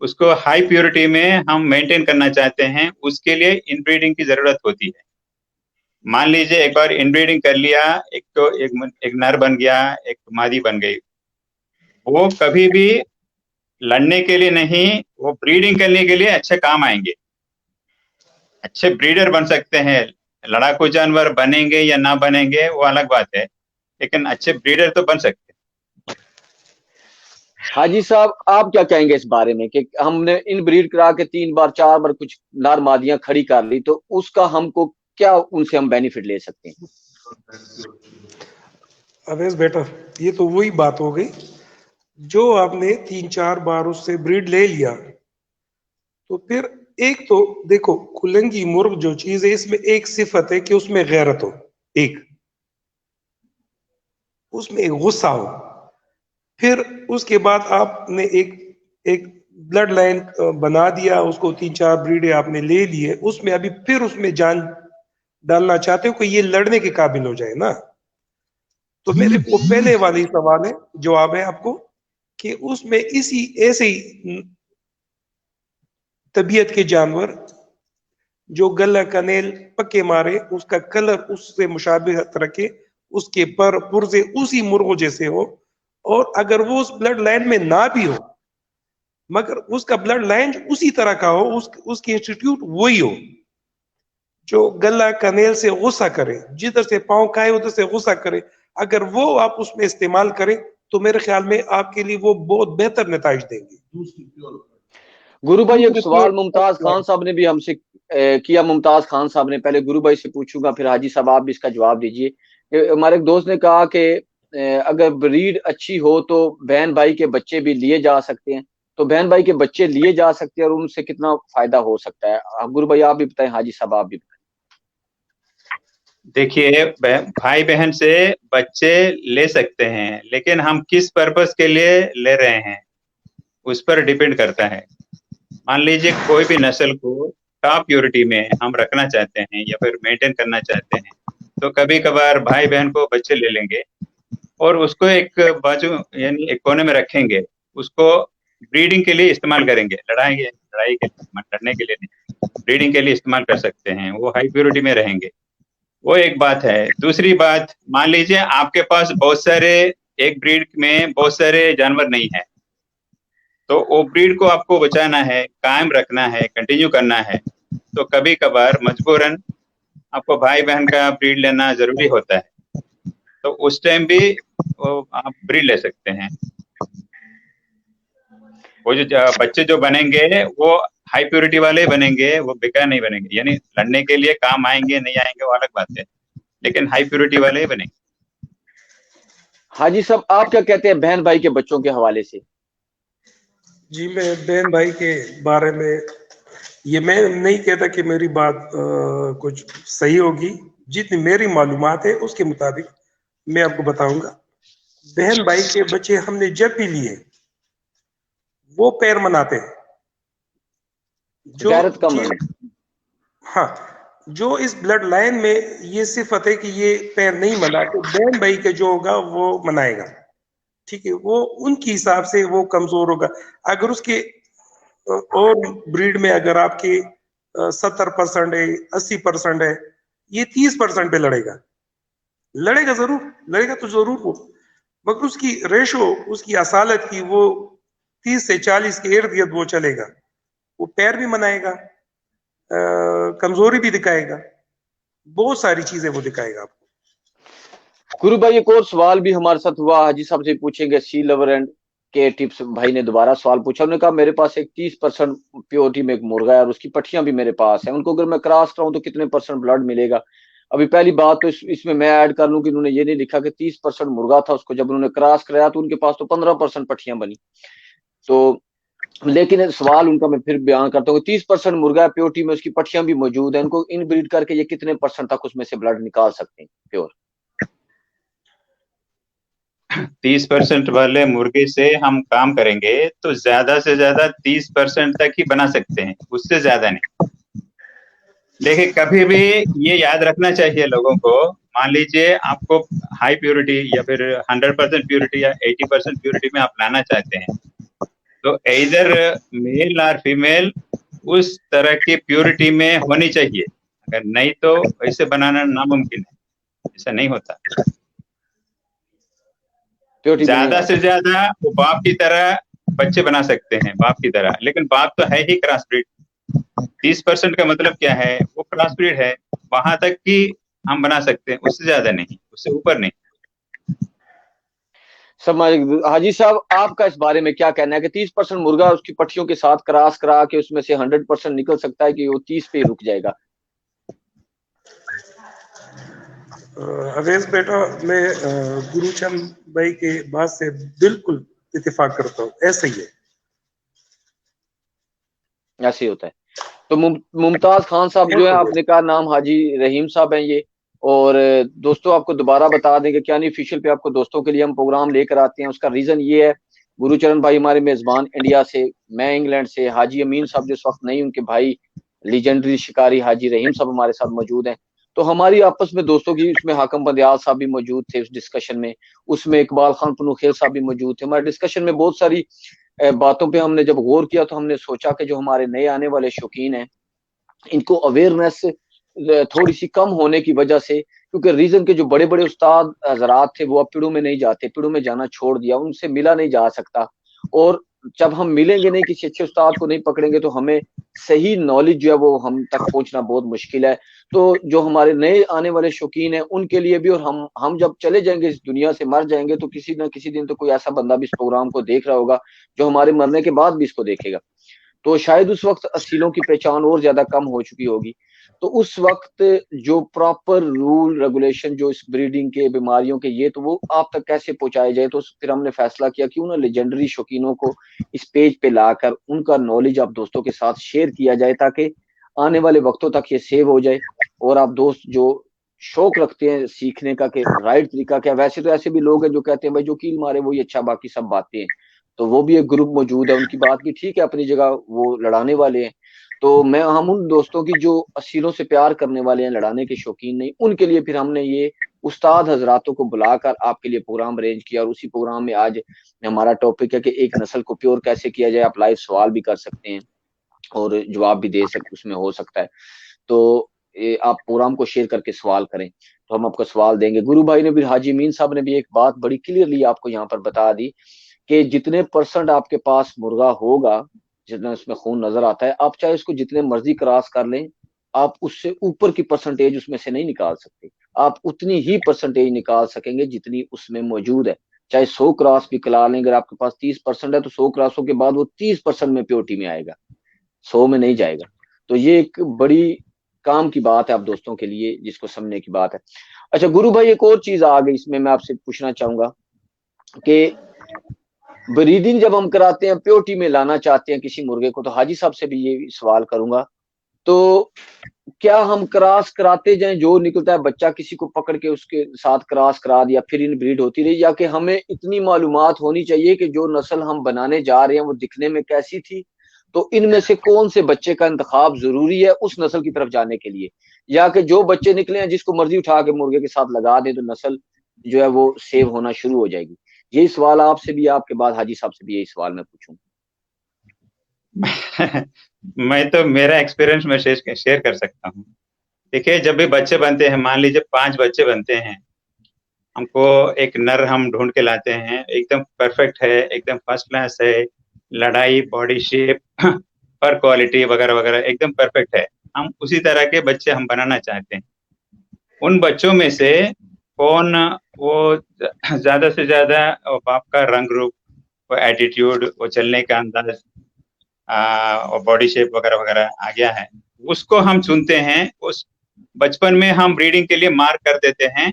उसको हाई प्योरिटी में हम मेंटेन करना चाहते हैं, उसके लिए इनब्रीडिंग की जरूरत होती है। मान लीजिए एक बार इनब्रीडिंग कर लिया, एक नर बन गया, एक मादी बन गई, वो कभी भी लड़ने के लिए नहीं, वो ब्रीडिंग करने के लिए अच्छे काम आएंगे, अच्छे ब्रीडर बन सकते हैं। लड़ाकू जानवर बनेंगे या ना बनेंगे वो अलग बात है, लेकिन अच्छे ब्रीडर तो बन सकते हैं। हाजी साहब, आप क्या कहेंगे इस बारे में कि हमने इन ब्रीड करा के 3 बार 4 बार कुछ नर मादियां खड़ी कर ली, तो उसका हमको क्या, उनसे हम बेनिफिट ले सकते हैं? अवेश बेटा, ये तो वही बात हो गई, जो आपने 3-4 बार उससे ब्रीड ले लिया तो फिर एक तो देखो, खुलंगी मुर्ग जो चीज है इसमें एक सिफत है कि उसमें गैरत हो, एक उसमें एक गुस्सा हो। फिर उसके बाद आपने एक एक ब्लड लाइन बना दिया, उसको 3-4 ब्रीडें आपने ले लिए, उसमें अभी फिर उसमें जान डालना चाहते हो कि ये लड़ने के काबिल हो जाए ना। तो मेरे वो पहले वाली सवाल है, जवाब है आपको कि उसमें इसी ऐसे ही तबीयत के जानवर जो गला कनेल पक्के मारे, उसका कलर उससे मुशाबिहत रखे, उसके पर पुर्जे उसी मुर्गों जैसे हो, और अगर वो उस ब्लड लाइन में ना भी हो मगर उसका ब्लड लाइन उसी तरह का हो, उसकी इंस्टीट्यूट वही हो, जो गला कनेल से गुस्सा करे, जिधर से पांव खाए उधर से गुस्सा करे, अगर वो आप उसमें इस्तेमाल करें तो मेरे ख्याल में आपके लिए वो बहुत बेहतर नताइज देंगे। गुरु भाई, एक सवाल मुमताज खान साहब ने भी हमसे किया। मुमताज खान साहब ने, पहले गुरु भाई से पूछूंगा, फिर हाजी साहब आप भी इसका जवाब दीजिए। हमारे एक दोस्त ने कहा कि अगर ब्रीड अच्छी हो तो बहन भाई के बच्चे भी लिए जा सकते हैं, तो बहन भाई के बच्चे लिए जा सकते हैं और उनसे कितना फायदा हो सकता है? गुरु भाई आप भी बताएं, हाजी साहब आप भी बताएं। देखिए, भाई बहन से बच्चे ले सकते हैं, लेकिन हम किस पर्पस के लिए ले रहे हैं उस पर डिपेंड करता है। मान लीजिए कोई भी नस्ल को टॉप प्योरिटी में हम रखना चाहते हैं या फिर मेंटेन करना चाहते हैं, तो कभी कभार भाई बहन को बच्चे ले लेंगे और उसको एक बाजू यानी एक कोने में रखेंगे, उसको ब्रीडिंग के लिए इस्तेमाल करेंगे, लड़ाई के लिए, लड़ने के लिए नहीं, ब्रीडिंग के लिए इस्तेमाल कर सकते हैं, वो हाई प्योरिटी में रहेंगे। वो एक बात है। दूसरी बात, मान लीजिए आपके पास बहुत सारे, एक ब्रीड में बहुत सारे जानवर नहीं है, तो वो ब्रीड को आपको बचाना है, कायम रखना है, कंटिन्यू करना है, तो कभी कभार मजबूरन आपको भाई बहन का ब्रीड लेना जरूरी होता है। तो उस टाइम भी वो आप ब्रीड ले सकते हैं। वो जो बच्चे जो बनेंगे वो हाई प्योरिटी वाले बनेंगे, वो बेकार नहीं बनेंगे, यानी लड़ने के लिए काम आएंगे नहीं आएंगे वो अलग बात है, लेकिन हाई प्योरिटी वाले ही बनेंगे। हाजी साहब, आप क्या कहते हैं बहन भाई के बच्चों के हवाले से? जी, मैं बहन भाई के बारे में ये मैं नहीं कहता कि मेरी बात कुछ सही होगी। जितनी मेरी मालूमात है उसके मुताबिक मैं आपको बताऊंगा। बहन भाई के बच्चे हमने जब भी लिए वो पैर मनाते हैं। जो गैरत कम है। हाँ, जो इस ब्लड लाइन में ये सिफत है कि ये पैर नहीं मनाते, बहन भाई के जो होगा वो मनाएगा। ठीक है, वो उनके हिसाब से वो कमजोर होगा। अगर उसके और ब्रीड में अगर आपके 70% है, 80% है, ये 30% पे लड़ेगा। लड़ेगा जरूर, लड़ेगा तो जरूर वो, मगर उसकी रेशो, उसकी असालत की, वो 30 से 40 के इर्द गिर्द वो चलेगा। वो पैर भी मनाएगा, कमजोरी भी दिखाएगा, बहुत सारी चीजें वो दिखाएगा आपको। गुरु भाई, एक और सवाल भी हमारे साथ हुआ, हाजी साहब से पूछेंगे। सी लवर एंड के टिप्स भाई ने दोबारा सवाल पूछा। उन्होंने कहा मेरे पास एक 30% प्योरिटी में एक मुर्गा है और उसकी पट्टियां भी मेरे पास है, उनको अगर मैं क्रॉस कराऊं तो कितने % ब्लड मिलेगा? अभी पहली बात तो इसमें मैं ऐड कर लूं कि उन्होंने ये नहीं लिखा कि 30% मुर्गा था, उसको जब उन्होंने क्रॉस कराया तो उनके पास तो 15% पट्टियां बनी। तो लेकिन सवाल उनका मैं फिर बयान करता हूँ, 30% मुर्गा प्योरिटी में, उसकी पट्टियां भी मौजूद है, उनको इन ब्रीड करके ये कितने % तक उसमें से ब्लड निकाल सकते हैं प्योर? 30% वाले मुर्गे से हम काम करेंगे तो ज्यादा से ज्यादा 30% तक ही बना सकते हैं, उससे ज्यादा नहीं। देखिए, कभी भी ये याद रखना चाहिए लोगों को। मान लीजिए आपको हाई प्योरिटी या फिर 100% प्योरिटी या 80% प्योरिटी में आप लाना चाहते हैं, तो इधर मेल और फीमेल उस तरह की प्योरिटी में होनी चाहिए, अगर नहीं तो ऐसे बनाना नामुमकिन है, ऐसा नहीं होता। ज्यादा से ज्यादा वो बाप की तरह बच्चे बना सकते हैं, बाप की तरह, लेकिन बाप तो है ही क्रॉस ब्रीड। 30% का मतलब क्या है, वो क्रॉस ब्रीड है, वहां तक की हम बना सकते हैं, उससे ज्यादा नहीं, उससे ऊपर नहीं। हाजी साहब, आपका इस बारे में क्या कहना है कि 30% मुर्गा उसकी पट्टियों के साथ क्रॉस करा के उसमें से 100% निकल सकता है कि वो 30 पे रुक जाएगा? अवेश बेटा, मैं गुरुचंद भाई के बात से बिल्कुल इत्तेफाक करता हूँ, ऐसा ही है, ऐसे ही होता है। तो मुमताज खान साहब जो है, आपने कहा नाम हाजी रहीम साहब हैं ये। और दोस्तों, आपको दोबारा बता दें कि क्या नहीं ऑफिशियल पे आपको दोस्तों के लिए हम प्रोग्राम लेकर आते हैं। उसका रीजन ये है, गुरुचरण भाई हमारे मेजबान इंडिया से, मैं इंग्लैंड से, हाजी अमीन साहब जो इस वक्त नहीं, उनके भाई लीजेंडरी शिकारी हाजी रहीम साहब हमारे साथ मौजूद हैं। तो हमारी आपस में दोस्तों की, उसमें हाकम बंदयाल साहब भी मौजूद थे उस डिस्कशन में, उसमें इकबाल खान पनुखेल साहब भी मौजूद थे। हमारे डिस्कशन में बहुत सारी बातों पे हमने जब गौर किया तो हमने सोचा कि जो हमारे नए आने वाले शौकीन हैं, इनको अवेयरनेस थोड़ी सी कम होने की वजह से, क्योंकि रीजन के जो बड़े बड़े उस्ताद हजरात थे वो अब पिड़ों में नहीं जाते, पिड़ों में जाना छोड़ दिया, उनसे मिला नहीं जा सकता। और जब हम मिलेंगे नहीं, किसी अच्छे उस्ताद को नहीं पकड़ेंगे, तो हमें सही नॉलेज जो है वो हम तक पहुंचना बहुत मुश्किल है। तो जो हमारे नए आने वाले शौकीन हैं उनके लिए भी, और हम जब चले जाएंगे इस दुनिया से, मर जाएंगे, तो किसी ना किसी दिन तो कोई ऐसा बंदा भी इस प्रोग्राम को देख रहा होगा जो हमारे मरने के बाद भी इसको देखेगा। तो शायद उस वक्त असीलों की पहचान और ज्यादा कम हो चुकी होगी। तो उस वक्त जो प्रॉपर रूल रेगुलेशन जो इस ब्रीडिंग के, बीमारियों के, ये तो वो आप तक कैसे पहुंचाए जाए, तो फिर हमने फैसला किया क्यों ना लेजेंडरी शौकीनों को इस पेज पे लाकर उनका नॉलेज आप दोस्तों के साथ शेयर किया जाए, ताकि आने वाले वक्तों तक ये सेव हो जाए। और आप दोस्त जो शौक रखते हैं सीखने का कि राइट तरीका क्या। वैसे तो ऐसे भी लोग हैं जो कहते हैं भाई जो कील मारे वही अच्छा, बाकी सब बातें हैं। तो वो भी एक ग्रुप मौजूद है, उनकी बात भी ठीक है अपनी जगह, वो लड़ाने वाले हैं। तो मैं हम उन दोस्तों की जो असीलों से प्यार करने वाले हैं, लड़ाने के शौकीन नहीं, उनके लिए फिर हमने ये उस्ताद हजरातों को बुलाकर आपके लिए प्रोग्राम अरेंज किया। और उसी प्रोग्राम में आज हमारा टॉपिक है कि एक नस्ल को प्योर कैसे किया जाए। आप लाइव सवाल भी कर सकते हैं और जवाब भी दे सकते, उसमें हो सकता है। तो आप प्रोग्राम को शेयर करके सवाल करें तो हम आपको सवाल देंगे। गुरु भाई ने भी, हाजी मीन साहब ने भी एक बात बड़ी क्लियरली आपको यहाँ पर बता दी कि जितने % आपके पास मुर्गा होगा, जितना उसमें खून नजर आता है, आप चाहे उसको जितने मर्जी क्रॉस कर लें, आप उससे ऊपर की % उसमें से नहीं निकाल सकते। आप उतनी ही % निकाल सकेंगे जितनी उसमें मौजूद है। चाहे 100 क्रॉस भी करा लें, अगर आपके पास 30% है तो 100 क्रॉसों के बाद वो 30% में प्योरिटी में आएगा, 100 में नहीं जाएगा। तो ये एक बड़ी काम की बात है आप दोस्तों के लिए, जिसको समझने की बात है। अच्छा गुरु भाई, एक और चीज आ गई इसमें, मैं आपसे पूछना चाहूंगा कि ब्रीडिंग जब हम कराते हैं, प्योरिटी में लाना चाहते हैं किसी मुर्गे को, तो हाजी साहब से भी ये सवाल करूंगा, तो क्या हम क्रॉस कराते जाएं, जो निकलता है बच्चा किसी को पकड़ के उसके साथ क्रॉस करा दिया, फिर इन ब्रीड होती रही, या कि हमें इतनी मालूमात होनी चाहिए कि जो नस्ल हम बनाने जा रहे हैं वो दिखने में कैसी थी, तो इनमें से कौन से बच्चे का इंतखाब जरूरी है उस नस्ल की तरफ जाने के लिए, या कि जो बच्चे निकले हैं जिसको मर्जी उठा के मुर्गे के साथ लगा दे तो नस्ल जो है वो सेव होना शुरू हो जाएगी। यही सवाल आपसे भी, आपके बाद हाजी साहब से भी यही सवाल मैं पूछूं। मैं तो मेरा एक्सपीरियंस में शेयर कर सकता हूँ। देखिए, जब भी बच्चे बनते हैं, मान लीजिए 5 बच्चे बनते हैं, हमको एक नर हम ढूंढ के लाते हैं, एकदम परफेक्ट है, एकदम फर्स्ट क्लास है, लड़ाई, बॉडी शेप, फर क्वालिटी वगैरह वगैरह एकदम परफेक्ट है। हम उसी तरह के बच्चे हम बनाना चाहते हैं। उन बच्चों में से कौन वो ज्यादा से ज्यादा बाप का रंग रूप, वो एटीट्यूड, वो चलने का अंदाज, और बॉडी शेप वगैरह वगैरह आ गया है, उसको हम चुनते हैं। उस बचपन में हम ब्रीडिंग के लिए मार्क कर देते हैं,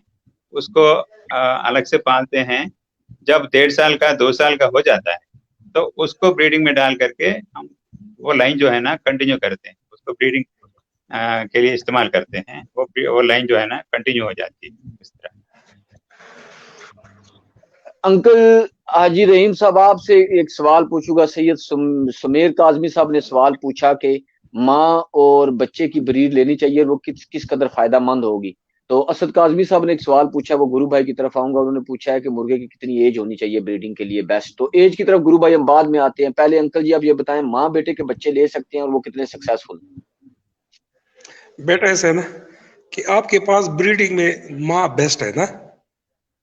उसको अलग से पालते हैं। जब 1.5 साल का, 2 साल का हो जाता है, तो उसको ब्रीडिंग में डाल करके हम वो लाइन जो है ना कंटिन्यू करते हैं, उसको ब्रीडिंग के लिए इस्तेमाल करते हैं। वो लाइन जो है ना कंटिन्यू हो जाती है इस तरह। अंकल हाजी रहीम साहब, आपसे एक सवाल पूछूंगा। सैयद सुमेर काजमी साहब ने सवाल पूछा कि माँ और बच्चे की ब्रीड लेनी चाहिए, वो किस कदर फायदामंद होगी। तो असद काजमी साहब ने एक सवाल पूछा, वो गुरु भाई की तरफ आऊंगा। उन्होंने पूछा है कि मुर्गे की कितनी एज होनी चाहिए ब्रीडिंग के लिए बेस्ट। तो एज की तरफ गुरु भाई हम बाद में आते हैं। पहले अंकल जी आप ये बताएं, माँ बेटे के बच्चे ले सकते हैं और वो कितने सक्सेसफुल? बेटा ऐसा है ना कि आपके पास ब्रीडिंग में माँ बेस्ट है ना,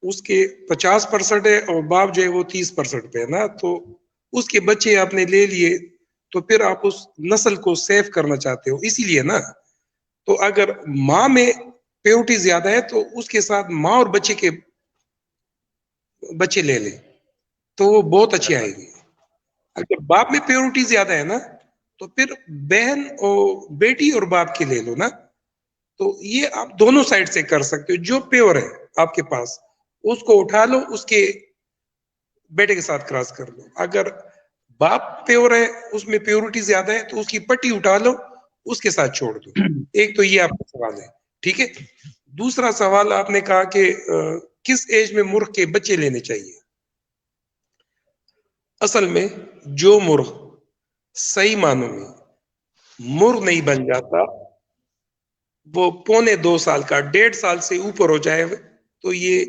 उसके 50% है और बाप जो है वो 30% पे है ना, तो उसके बच्चे आपने ले लिए, तो फिर आप उस नस्ल को सेव करना चाहते हो, इसीलिए ना। तो अगर माँ में प्योरिटी ज्यादा है तो उसके साथ माँ और बच्चे के बच्चे ले ले तो वो बहुत अच्छी आएगी। अगर बाप में प्योरिटी ज्यादा है ना तो फिर बहन और बेटी और बाप के ले लो ना। तो ये आप दोनों साइड से कर सकते हो। जो प्योर है आपके पास उसको उठा लो, उसके बेटे के साथ क्रॉस कर लो। अगर बाप प्योर है, उसमें प्योरिटी ज्यादा है, तो उसकी पट्टी उठा लो, उसके साथ छोड़ दो। एक तो ये आपका सवाल है, ठीक है। दूसरा सवाल आपने कहा कि किस एज में मुर्ग के बच्चे लेने चाहिए। असल में जो मुर्ग सही मानों में मुर्ग नहीं बन जाता, वो 1.25 साल का, 1.5 साल से ऊपर हो जाए तो ये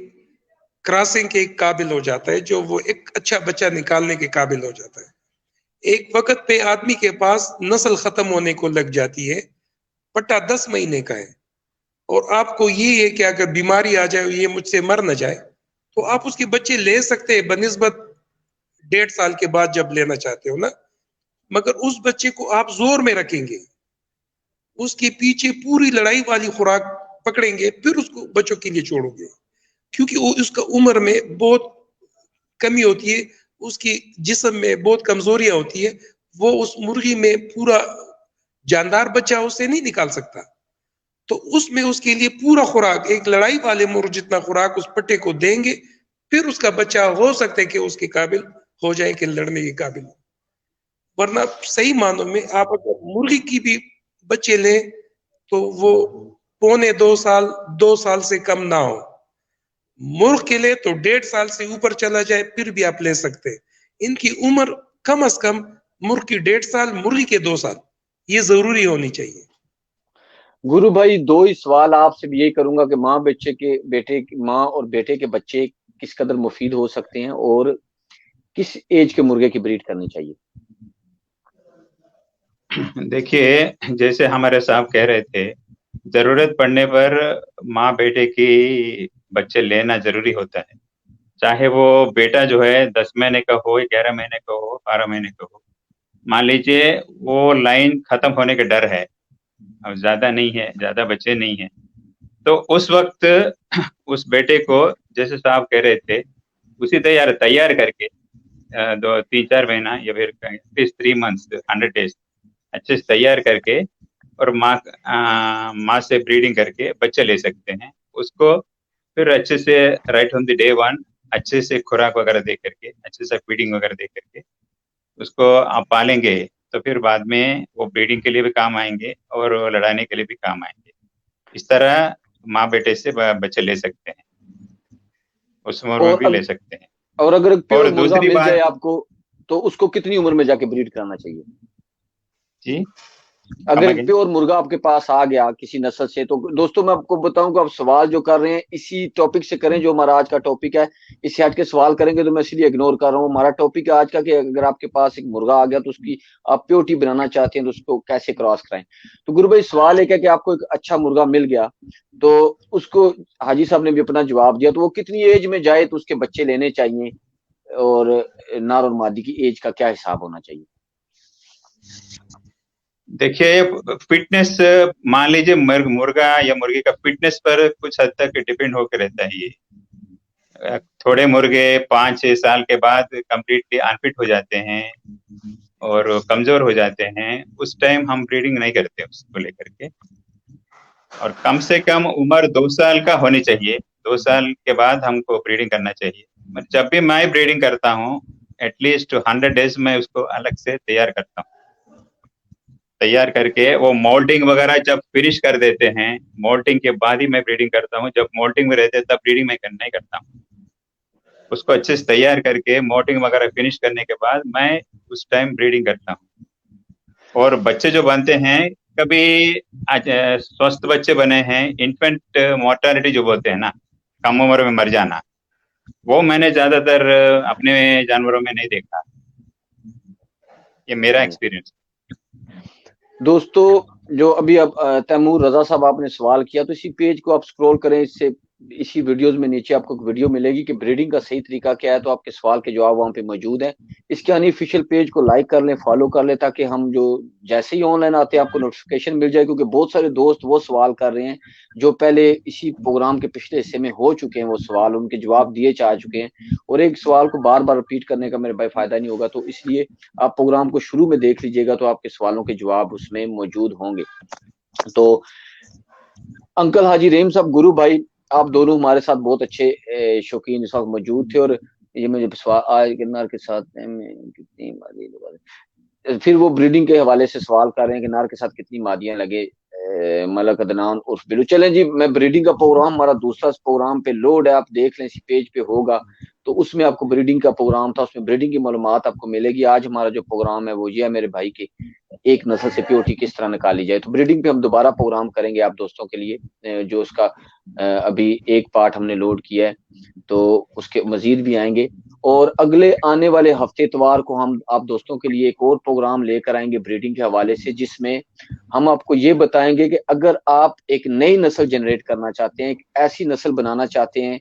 क्रॉसिंग के काबिल हो जाता है, जो वो एक अच्छा बच्चा निकालने के काबिल हो जाता है। एक वक्त पे आदमी के पास नस्ल खत्म होने को लग जाती है, पट्टा 10 महीने का है, और आपको ये है कि अगर बीमारी आ जाए, ये मुझसे मर न जाए, तो आप उसके बच्चे ले सकते हैं बनिस्बत 1.5 साल के बाद जब लेना चाहते हो ना। मगर उस बच्चे को आप जोर में रखेंगे, उसके पीछे पूरी लड़ाई वाली खुराक पकड़ेंगे, फिर उसको बच्चों के लिए छोड़ोगे, क्योंकि वो उसका उम्र में बहुत कमी होती है, उसकी जिस्म में बहुत कमजोरियां होती है, वो उस मुर्गी में पूरा जानदार बच्चा उससे नहीं निकाल सकता। तो उसमें उसके लिए पूरा खुराक, एक लड़ाई वाले मुर्ग जितना खुराक उस पट्टे को देंगे, फिर उसका बच्चा हो सकता है कि उसके काबिल हो जाए, कि लड़ने के काबिल। वरना सही मानों में आप अगर मुर्गी की भी बच्चे लें तो वो पौने 2 साल, 2 साल से कम ना हो। मुर्ग के लिए तो 1.5 साल से ऊपर चला जाए फिर भी आप ले सकते हैं। इनकी उम्र कम से कम मुर्ग की 1.5 साल, मुर्गी के 2 साल, ये जरूरी होनी चाहिए। गुरु भाई, दो ही सवाल आपसे भी यही करूंगा कि माँ और बेटे के बच्चे किस कदर मुफीद हो सकते हैं और किस एज के मुर्गे की ब्रीड करनी चाहिए? देखिए, जैसे हमारे साहब कह रहे थे, जरूरत पड़ने पर माँ बेटे की बच्चे लेना जरूरी होता है। चाहे वो बेटा जो है 10 महीने का हो, 11 महीने का हो, 12 महीने का हो। मान लीजिए वो लाइन खत्म होने का डर है, अब ज्यादा नहीं है, ज्यादा बच्चे नहीं है, तो उस वक्त उस बेटे को, जैसे साहब कह रहे थे, उसी तैयार करके 2-3-4 महीना या फिर 3 मंथ्स 100 days अच्छे से तैयार करके और माँ से ब्रीडिंग करके बच्चे ले सकते हैं। उसको फिर अच्छे से right on the day one अच्छे से खुराक वगैरह दे करके, अच्छे से फीडिंग वगैरह दे करके उसको आप पालेंगे, तो फिर बाद में वो ब्रीडिंग के लिए भी काम आएंगे और लड़ाने के लिए भी काम आएंगे। इस तरह माँ बेटे से बच्चे ले सकते हैं, उस उम्र में और भी ले सकते हैं। और अगर एक प्योर और मुर्गा दूसरी मिल जाए बात आपको, तो उसको कितनी उम्र में जाके ब्रीड कराना चाहिए? जी, अगर कम एक अगेन। प्योर मुर्गा आपके पास आ गया किसी नस्ल से, तो दोस्तों मैं आपको बताऊं कि आप सवाल जो कर रहे हैं इसी टॉपिक से करें जो हमारा आज का टॉपिक है। इससे हट के सवाल करेंगे तो मैं इसलिए इग्नोर कर रहा हूँ। हमारा टॉपिक है आज का कि अगर आपके पास एक मुर्गा आ गया तो उसकी आप प्योरिटी बनाना चाहते हैं तो उसको कैसे क्रॉस कराएं। तो गुरु भाई, सवाल एक है कि आपको एक अच्छा मुर्गा मिल गया तो उसको, हाजी साहब ने भी अपना जवाब दिया, तो वो कितनी एज में जाए तो उसके बच्चे लेने चाहिए और नर और मादी की एज का क्या हिसाब होना चाहिए? देखिए, फिटनेस, मान लीजिए मुर्गा या मुर्गी का फिटनेस पर कुछ हद तक डिपेंड होकर रहता है ये। थोड़े मुर्गे 5-6 साल के बाद कंप्लीटली अनफिट हो जाते हैं और कमजोर हो जाते हैं, उस टाइम हम ब्रीडिंग नहीं करते उसको लेकर के। और कम से कम उम्र 2 साल का होनी चाहिए, 2 साल के बाद हमको ब्रीडिंग करना चाहिए। जब भी मैं ब्रीडिंग करता हूँ, एटलीस्ट 100 days में उसको अलग से तैयार करता हूँ। तैयार करके वो मोल्डिंग वगैरह जब फिनिश कर देते हैं, मोल्डिंग के बाद ही मैं ब्रीडिंग करता हूँ। जब मोल्डिंग में रहते हैं तब ब्रीडिंग मैं नहीं करता हूँ। उसको अच्छे से तैयार करके मोल्डिंग वगैरह फिनिश करने के बाद मैं उस टाइम ब्रीडिंग करता हूँ। और बच्चे जो बनते हैं, कभी स्वस्थ बच्चे बने हैं, इन्फेंट मोर्टालिटी जो बोलते हैं ना, कम उम्र में मर जाना, वो मैंने ज्यादातर अपने जानवरों में नहीं देखा। ये मेरा एक्सपीरियंस। दोस्तों, जो अभी अब तैमूर रजा साहब आपने सवाल किया, तो इसी पेज को आप स्क्रॉल करें, इससे इसी वीडियोस में नीचे आपको एक वीडियो मिलेगी कि ब्रीडिंग का सही तरीका क्या है, तो आपके सवाल के जवाब वहां पे मौजूद है। इसके अनऑफिशियल पेज को लाइक कर लें, फॉलो कर लें, ताकि हम जो जैसे ही ऑनलाइन आते हैं आपको नोटिफिकेशन मिल जाए, क्योंकि बहुत सारे दोस्त वो सवाल कर रहे हैं जो पहले इसी प्रोग्राम के पिछले हिस्से में हो चुके हैं, वो सवाल उनके जवाब दिए जा चुके हैं, और एक सवाल को बार बार रिपीट करने का मेरे भाई फायदा नहीं होगा। तो इसलिए आप प्रोग्राम को शुरू में देख लीजिएगा, तो आपके सवालों के जवाब उसमें मौजूद होंगे। तो अंकल हाजी रहीम साहब, गुरु भाई, आप दोनों हमारे साथ बहुत अच्छे शौकीन इस वक्त मौजूद थे। और ये मुझे सवाल आज किरनार के साथ कितनी मादी, फिर वो ब्रीडिंग के हवाले से सवाल कर रहे हैं कि नार के साथ कितनी मादियां लगे, मलक अदनान उर्फ बिलू। चलें जी, मैं ब्रीडिंग का प्रोग्राम, हमारा दूसरा प्रोग्राम पे लोड है, आप देख लें, इसी पेज पे होगा, तो उसमें आपको ब्रीडिंग का प्रोग्राम था, उसमें ब्रीडिंग की मालूमात आपको मिलेगी। आज हमारा जो प्रोग्राम है वो ये है मेरे भाई की, एक नस्ल से प्योरिटी किस तरह निकाली जाए। तो ब्रीडिंग पे हम दोबारा प्रोग्राम करेंगे आप दोस्तों के लिए, जो उसका अभी एक पार्ट हमने लोड किया है, तो उसके मजीद भी आएंगे। और अगले आने वाले हफ्ते इतवार को हम आप दोस्तों के लिए एक और प्रोग्राम लेकर आएंगे ब्रीडिंग के हवाले से, जिसमें हम आपको ये बताएंगे कि अगर आप एक नई नस्ल जनरेट करना चाहते हैं, एक ऐसी नस्ल बनाना चाहते हैं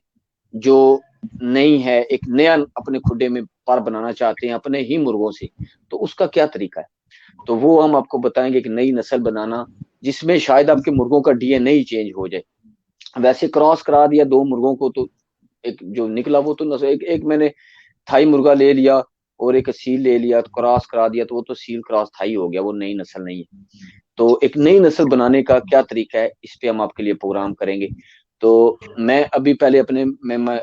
जो नई है, एक नया अपने खुडे में पर बनाना चाहते हैं अपने ही मुर्गों से, तो उसका क्या तरीका है, तो वो हम आपको बताएंगे कि नई नस्ल बनाना जिसमें शायद आपके मुर्गों का डीएनए ही चेंज हो जाए। वैसे क्रॉस करा दिया दो मुर्गों को, तो एक जो निकला वो तो नस्ल, एक मैंने थाई मुर्गा ले लिया और एक सील ले लिया, तो क्रॉस करा दिया, तो वो तो सील क्रॉस थाई हो गया, वो नई नस्ल नहीं है। तो एक नई नस्ल बनाने का क्या तरीका है, इस पे हम आपके लिए प्रोग्राम करेंगे। तो मैं अभी पहले अपने मैं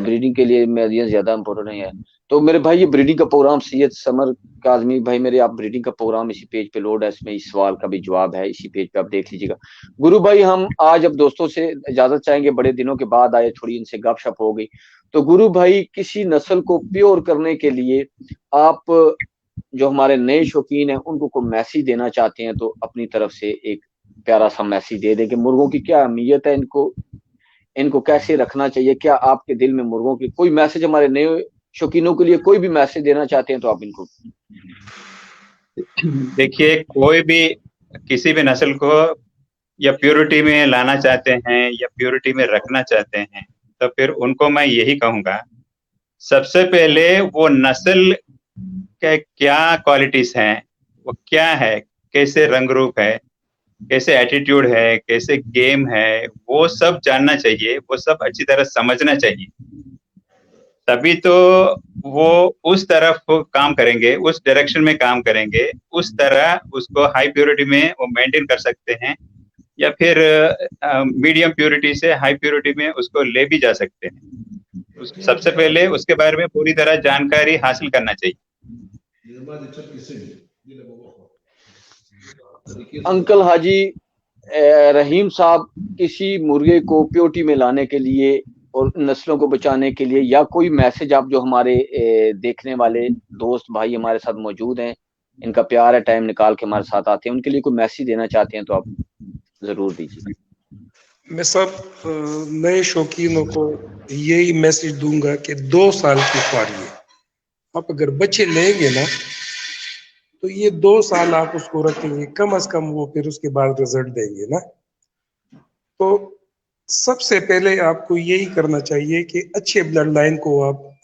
ब्रीडिंग के लिए मेरियां ज्यादा इंपॉर्टेंट है, तो मेरे भाई ये ब्रीडिंग का प्रोग्राम सैयद समर काजमी भाई मेरे, आप ब्रीडिंग का प्रोग्राम इसी पेज पे लोड है, इसमें इस सवाल का भी जवाब है, इसी पेज पे आप देख लीजिएगा। गुरु भाई हम आज अब दोस्तों से इजाजत चाहेंगे, बड़े दिनों के बाद आए, थोड़ी इनसे गपशप हो गई। तो गुरु भाई किसी नस्ल को प्योर करने के लिए आप जो हमारे नए शौकीन हैं उनको कोई मैसेज देना चाहते हैं तो अपनी तरफ से एक प्यारा सा मैसेज दे दें कि मुर्गों की क्या अहमियत है, इनको इनको कैसे रखना चाहिए, क्या आपके दिल में मुर्गों की कोई मैसेज हमारे नए शौकीनों के लिए कोई भी मैसेज देना चाहते हैं तो आप इनको। देखिए, कोई भी किसी भी नस्ल को या प्योरिटी में लाना चाहते हैं या प्योरिटी में रखना चाहते हैं तो फिर उनको मैं यही कहूंगा, सबसे पहले वो नस्ल के क्या क्वालिटीज हैं, वो क्या है, कैसे रंग रूप है, कैसे एटीट्यूड है, कैसे गेम है, वो सब जानना चाहिए, वो सब अच्छी तरह समझना चाहिए। तभी तो वो उस तरफ काम करेंगे, उस डायरेक्शन में काम करेंगे, उस तरह उसको हाई प्योरिटी में वो मेंटेन कर सकते हैं या फिर मीडियम प्योरिटी से हाई प्योरिटी में उसको ले भी जा सकते हैं। सबसे पहले उसके बारे में पूरी तरह जानकारी हासिल करना चाहिए। अंकल हाजी रहीम साहब, किसी मुर्गे को प्योरिटी में लाने के लिए और नस्लों को बचाने के लिए या कोई मैसेज आप जो हमारे देखने वाले दोस्त भाई हमारे साथ मौजूद हैं, इनका प्यार है, टाइम निकाल के हमारे साथ आते हैं, उनके लिए कोई मैसेज देना चाहते हैं तो आप जरूर दीजिए। मैं सब नए शौकीनों को यही मैसेज दूंगा कि 2 साल की ख्वारी है, आप अगर बच्चे लेंगे ना तो ये 2 साल आप उसको रखेंगे कम से कम, वो फिर उसके बाद रिजल्ट देंगे ना। तो सबसे पहले आपको यही करना चाहिए कि अच्छे ब्लड लाइन को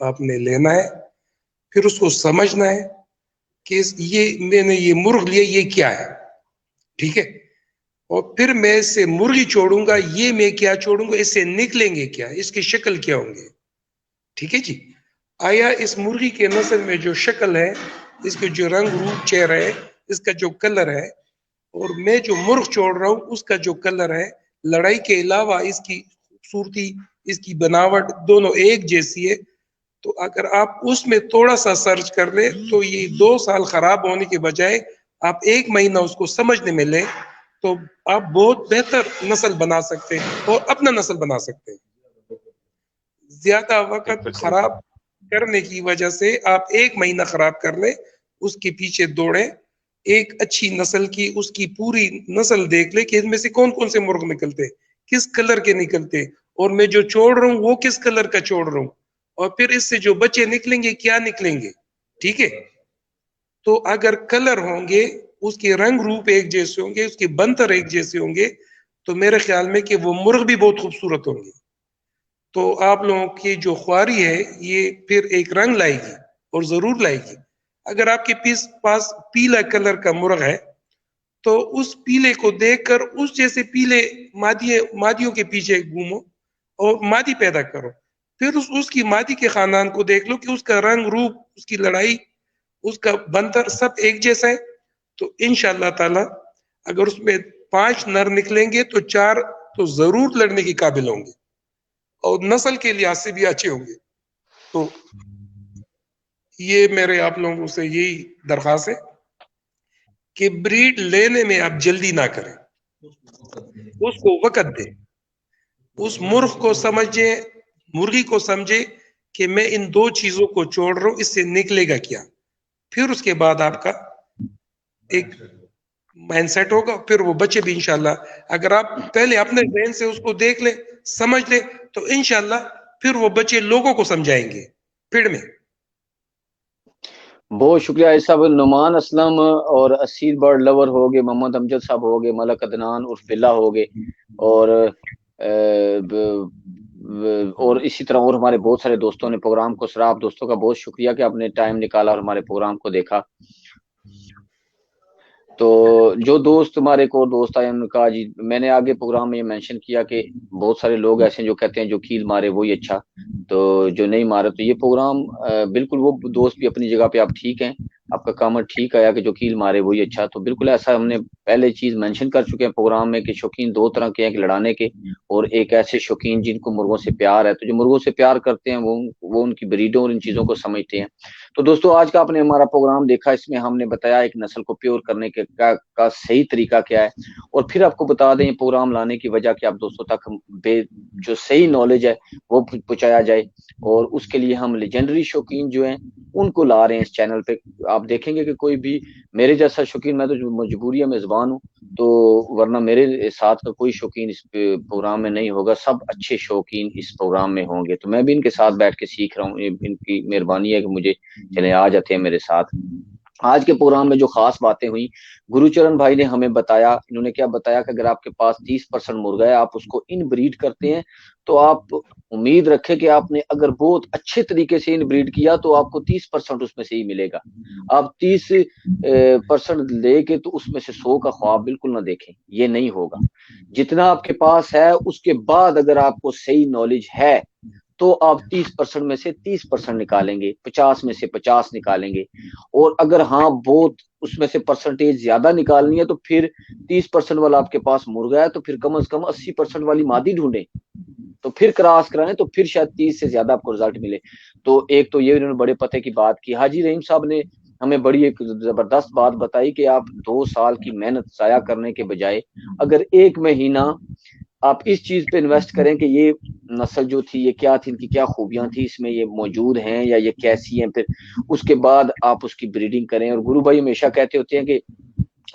आपने लेना है, फिर उसको समझना है कि ये मैंने ये मुर्ग लिया, ये क्या है, ठीक है, और फिर मैं इससे मुर्गी छोड़ूंगा, ये मैं क्या छोड़ूंगा, इससे निकलेंगे क्या, इसकी शक्ल क्या होंगे, ठीक है जी। आया इस मुर्गी के नस्ल में जो शक्ल है, इसके जो रंग रूप चेहरा है, इसका जो कलर है, और मैं जो मुर्ग छोड़ रहा हूँ उसका जो कलर है, लड़ाई के अलावा इसकी खूबसूरती, इसकी बनावट दोनों एक जैसी है। तो अगर आप उसमें थोड़ा सा सर्च कर ले तो ये 2 साल खराब होने के बजाय आप 1 महीना उसको समझने में ले तो आप बहुत बेहतर नस्ल बना सकते हैं और अपना नस्ल बना सकते हैं। ज्यादा वक्त खराब करने की वजह से आप 1 महीना खराब कर ले, उसके पीछे दौड़े, एक अच्छी नस्ल की उसकी पूरी नस्ल देख ले कि इनमें से कौन कौन से मुर्ग निकलते, किस कलर के निकलते, और मैं जो छोड़ रहा हूँ वो किस कलर का छोड़ रहा हूँ, और फिर इससे जो बच्चे निकलेंगे क्या निकलेंगे, ठीक है। तो अगर कलर होंगे, उसके रंग रूप एक जैसे होंगे, उसके बनतर एक जैसे होंगे, तो मेरे ख्याल में कि वो मुर्ग भी बहुत खूबसूरत होंगे। तो आप लोगों की जो ख्वारी है ये फिर एक रंग लाएगी और जरूर लाएगी। अगर आपके पास पीला कलर का मुर्ग है तो उस पीले को देखकर उस जैसे पीले मादियों के पीछे घूमो और मादी पैदा करो, फिर उसकी मादी के खानदान को देख लो कि उसका रंग रूप, उसकी लड़ाई, उसका बनतर सब एक जैसा है। तो इंशाअल्लाह ताला अगर उसमें 5 नर निकलेंगे तो 4 तो जरूर लड़ने के काबिल होंगे और नस्ल के लिहाज से भी अच्छे होंगे। तो ये मेरे आप लोगों से यही दरख्वास्त है कि ब्रीड लेने में आप जल्दी ना करें, उसको वक्त दें, उस मुर्ग को समझे, मुर्गी को समझे कि मैं इन 2 चीजों को छोड़ रहा हूं, इससे निकलेगा क्या, फिर उसके बाद आपका एक माइंडसेट होगा, फिर वो बच्चे भी इंशाल्लाह अगर आप पहले अपने ज़हन से उसको देख ले, समझ ले, तो इंशाल्लाह फिर वो बच्चे लोगों को समझाएंगे फिर में। बहुत शुक्रिया इस सब नुमान असलम और असीर बर्ड लवर हो गए, मोहम्मद अमजद साहब हो गए, मलक अदनान उर्फ बिल्ला हो गए, और इसी तरह और हमारे बहुत सारे दोस्तों ने प्रोग्राम को सराहा। आप दोस्तों का बहुत शुक्रिया कि आपने टाइम निकाला और हमारे प्रोग्राम को देखा। तो जो दोस्त हमारे को दोस्त आए उनका जी, मैंने आगे प्रोग्राम में ये मेंशन किया कि बहुत सारे लोग ऐसे हैं जो कहते हैं जो कील मारे वही अच्छा, तो जो नहीं मारे, तो ये प्रोग्राम बिल्कुल वो दोस्त भी अपनी जगह पे आप ठीक हैं। आपका कमेंट ठीक आया कि जो कील मारे वही अच्छा। तो बिल्कुल ऐसा हमने पहले चीज मेंशन कर चुके हैं प्रोग्राम में कि शौकीन दो तरह के हैं, एक लड़ाने के और एक ऐसे शौकीन जिनको मुर्गों से प्यार है। तो जो मुर्गों से प्यार करते हैं वो उनकी ब्रीडों और इन चीजों को समझते हैं। तो दोस्तों आज का आपने हमारा प्रोग्राम देखा, इसमें हमने बताया एक नस्ल को प्योर करने के का सही तरीका क्या है, और फिर आपको बता दें प्रोग्राम लाने की वजह कि आप दोस्तों तक जो सही नॉलेज है वो पहुंचाया जाए। और उसके लिए हम लेजेंडरी शौकीन जो हैं उनको ला रहे हैं इस चैनल पे। आप देखेंगे कि कोई भी मेरे जैसा शौकीन, मैं तो मजबूरी मेजबान हूँ, तो वरना मेरे साथ का कोई शौकीन इस प्रोग्राम में नहीं होगा, सब अच्छे शौकीन इस प्रोग्राम में होंगे। तो मैं भी इनके साथ बैठ के सीख रहा हूँ, इनकी मेहरबानी है कि मुझे चले आ जाते हैं मेरे साथ। आज के प्रोग्राम में जो खास बातें हुई, गुरुचरण भाई ने हमें बताया, इन्होंने क्या बताया कि अगर आपके पास 30% मुर्गा है, आप उसको इन ब्रीड करते हैं, तो आप उम्मीद रखें कि आपने अगर बहुत अच्छे तरीके से इन ब्रीड किया तो आपको 30% उसमें से ही मिलेगा। आप 30% लेके तो उसमें से 100 का ख्वाब बिल्कुल ना देखें, ये नहीं होगा। जितना आपके पास है उसके बाद अगर आपको सही नॉलेज है तो आप 30% में से 30% निकालेंगे, 50 में से 50 निकालेंगे। और अगर हाँ बहुत उसमें से परसेंटेज ज्यादा निकालनी है तो फिर 30% वाला आपके पास मुर्गा है तो फिर कम से कम 80% वाली मादी ढूंढे, तो फिर क्रॉस कराएं, तो फिर शायद 30 से ज्यादा आपको रिजल्ट मिले। तो एक तो ये इन्होंने बड़े पते की बात की। हाजी रहीम साहब ने हमें बड़ी एक जबरदस्त बात बताई कि आप 2 साल की मेहनत जाया करने के बजाय अगर 1 महीना आप इस चीज पे इन्वेस्ट करें कि ये नस्ल जो थी ये क्या थी, इनकी क्या खूबियां थी, इसमें ये मौजूद हैं या ये कैसी हैं, फिर उसके बाद आप उसकी ब्रीडिंग करें। और गुरु भाई हमेशा कहते होते हैं कि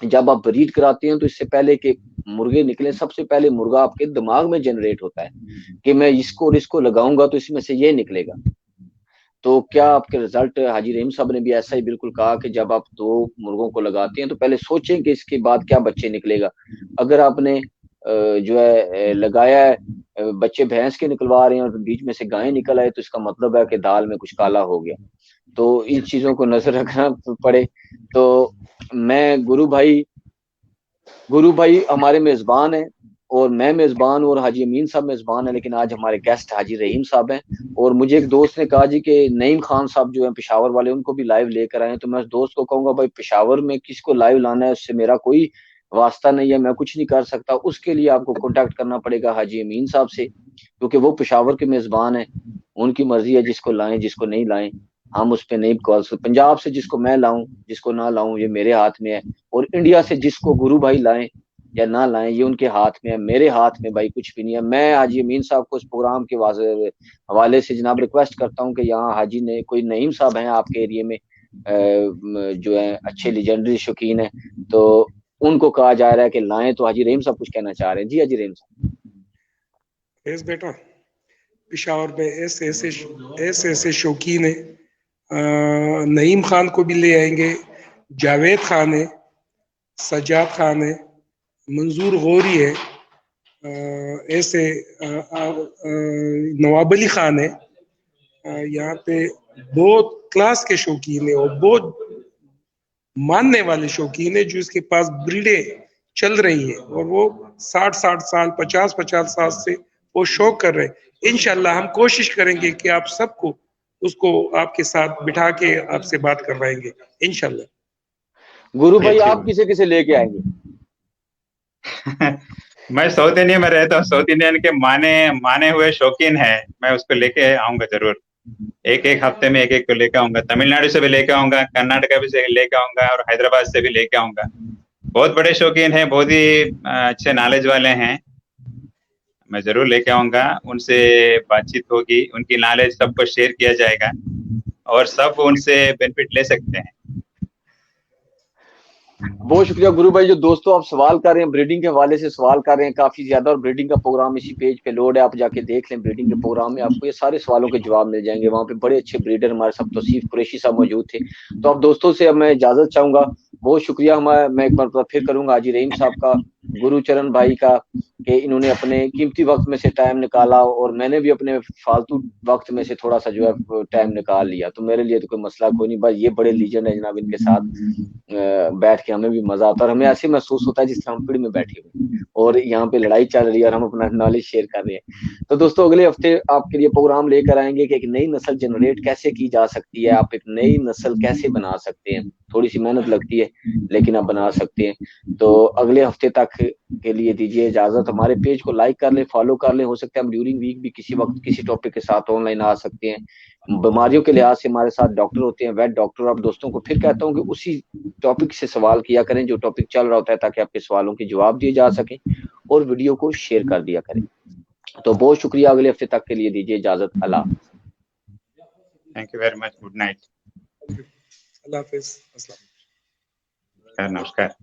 जब आप ब्रीड कराते हैं तो इससे पहले कि मुर्गे निकले, सबसे पहले मुर्गा आपके दिमाग में जनरेट होता है कि मैं इसको और इसको लगाऊंगा तो इसमें से ये निकलेगा। तो क्या आपके रिजल्ट, हाजी रहीम साहब ने भी ऐसा ही बिल्कुल कहा कि जब आप 2 मुर्गों को लगाते हैं तो पहले सोचें कि इसके बाद क्या बच्चे निकलेगा। अगर आपने जो है लगाया है, बच्चे भैंस के निकलवा रहे हैं और बीच में से गायें निकल आए, तो इसका मतलब है कि दाल में कुछ काला हो गया। तो इन चीजों को नजर रखना पड़े। तो मैं गुरु भाई हमारे मेजबान हैं और मैं मेजबान हूँ और हाजी अमीन साहब मेजबान है, लेकिन आज हमारे गेस्ट हाजी रहीम साहब हैं। और मुझे एक दोस्त ने कहा जी कि नईम खान साहब जो है पेशावर वाले, उनको भी लाइव लेकर आए। तो मैं उस दोस्त को कहूंगा भाई पेशावर में किसको लाइव लाना है, उससे मेरा कोई वास्ता नहीं है, मैं कुछ नहीं कर सकता। उसके लिए आपको कॉन्टेक्ट करना पड़ेगा हाजी अमीन साहब से, क्योंकि वो पेशावर के मेजबान है। उनकी मर्जी है, जिसको लाएं जिसको नहीं लाएं, हम उस पर नहीं कॉल सकते। पंजाब से जिसको मैं लाऊं जिसको ना लाऊं ये मेरे हाथ में है। और इंडिया से जिसको गुरु भाई लाएं या ना लाएं ये उनके हाथ में है, मेरे हाथ में भाई कुछ भी नहीं है। मैं हाजी अमीन साहब को इस प्रोग्राम के हवाले से जनाब रिक्वेस्ट करता हूं कि यहाँ हाजी ने कोई नईम साहब हैं आपके एरिया में जो है अच्छे लेजेंडरी शौकीन है, तो उनको कहा जा रहा है कि लाएं। तो हाजी रहीम साहब कुछ कहना चाह रहे हैं। जी हाजी रहीम साहब। यस बेटा, पेशावर में ऐसे ऐसे शौकीन है। नईम खान को भी ले आएंगे, जावेद खान है, सजाद खान है, मंजूर गौरी है, ऐसे नवाब अली खान है। यहाँ पे बहुत क्लास के शौकीन है और बहुत मानने वाले शौकीन है जो इसके पास ब्रीडे चल रही है और वो 60-60 साल 50-50 साल से वो शौक कर रहे हैं। इंशाल्लाह हम कोशिश करेंगे कि आप सबको उसको आपके साथ बिठा के आपसे बात करवाएंगे इंशाल्लाह। गुरु भाई आप किसे किसे लेके आएंगे? मैं साउथ इंडिया में रहता हूँ, साउथ इंडियन के माने हुए शौकीन है, मैं उसको लेके आऊंगा जरूर। एक हफ्ते में एक को लेके आऊंगा, तमिलनाडु से भी लेके आऊंगा, कर्नाटका भी से लेके आऊंगा और हैदराबाद से भी लेके आऊंगा। बहुत बड़े शौकीन है, बहुत ही अच्छे नॉलेज वाले हैं, मैं जरूर लेके आऊंगा। उनसे बातचीत होगी, उनकी नॉलेज सबको शेयर किया जाएगा और सब उनसे बेनिफिट ले सकते हैं। बहुत शुक्रिया गुरु भाई। जो दोस्तों आप सवाल कर रहे हैं, ब्रीडिंग के हवाले से सवाल कर रहे हैं काफी ज्यादा, और ब्रीडिंग का प्रोग्राम इसी पेज पे लोड है, आप जाके देख लें। ब्रीडिंग के प्रोग्राम में आपको ये सारे सवालों के जवाब मिल जाएंगे। वहाँ पे बड़े अच्छे ब्रीडर हमारे साथ तौसीफ कुरैशी साहब मौजूद थे। तो आप दोस्तों से अब मैं इजाजत चाहूंगा। बहुत शुक्रिया मैं एक बार फिर करूंगा हाजी रहीम साहब का, गुरुचरण भाई का, कि इन्होंने अपने कीमती वक्त में से टाइम निकाला और मैंने भी अपने फालतू वक्त में से थोड़ा सा जो है टाइम निकाल लिया। तो मेरे लिए तो कोई मसला कोई नहीं, बस ये बड़े लीजेंड है जनाब, इनके साथ बैठ के हमें भी मजा आता है और हमें ऐसे महसूस होता है जिस तरह हम फील्ड में बैठे हुए और यहाँ पे लड़ाई चल रही है और हम अपना नॉलेज शेयर कर रहे हैं। तो दोस्तों अगले हफ्ते आपके लिए प्रोग्राम लेकर आएंगे कि एक नई नस्ल जनरेट कैसे की जा सकती है, आप एक नई नस्ल कैसे बना सकते हैं। थोड़ी सी मेहनत लगती है, लेकिन आप बना सकते हैं। तो अगले हफ्ते तक के लिए दीजिए इजाजत। हमारे पेज को लाइक कर लें, फॉलो कर लें। हो सकता है हम ड्यूरिंग वीक भी किसी वक्त किसी टॉपिक के साथ ऑनलाइन आ सकते हैं। बीमारियों के लिहाज से हमारे साथ डॉक्टर होते हैं, वेट डॉक्टर। आप दोस्तों को फिर कहता हूँ कि उसी टॉपिक से सवाल किया करें जो टॉपिक चल रहा होता है, ताकि आपके सवालों के जवाब दिए जा सकें, और वीडियो को शेयर कर दिया करें। तो बहुत शुक्रिया। अगले हफ्ते तक के लिए दीजिए इजाजत। Allah. Thank you very much. Good night. Allah हाफिज। अस्सलाम। नमस्कार।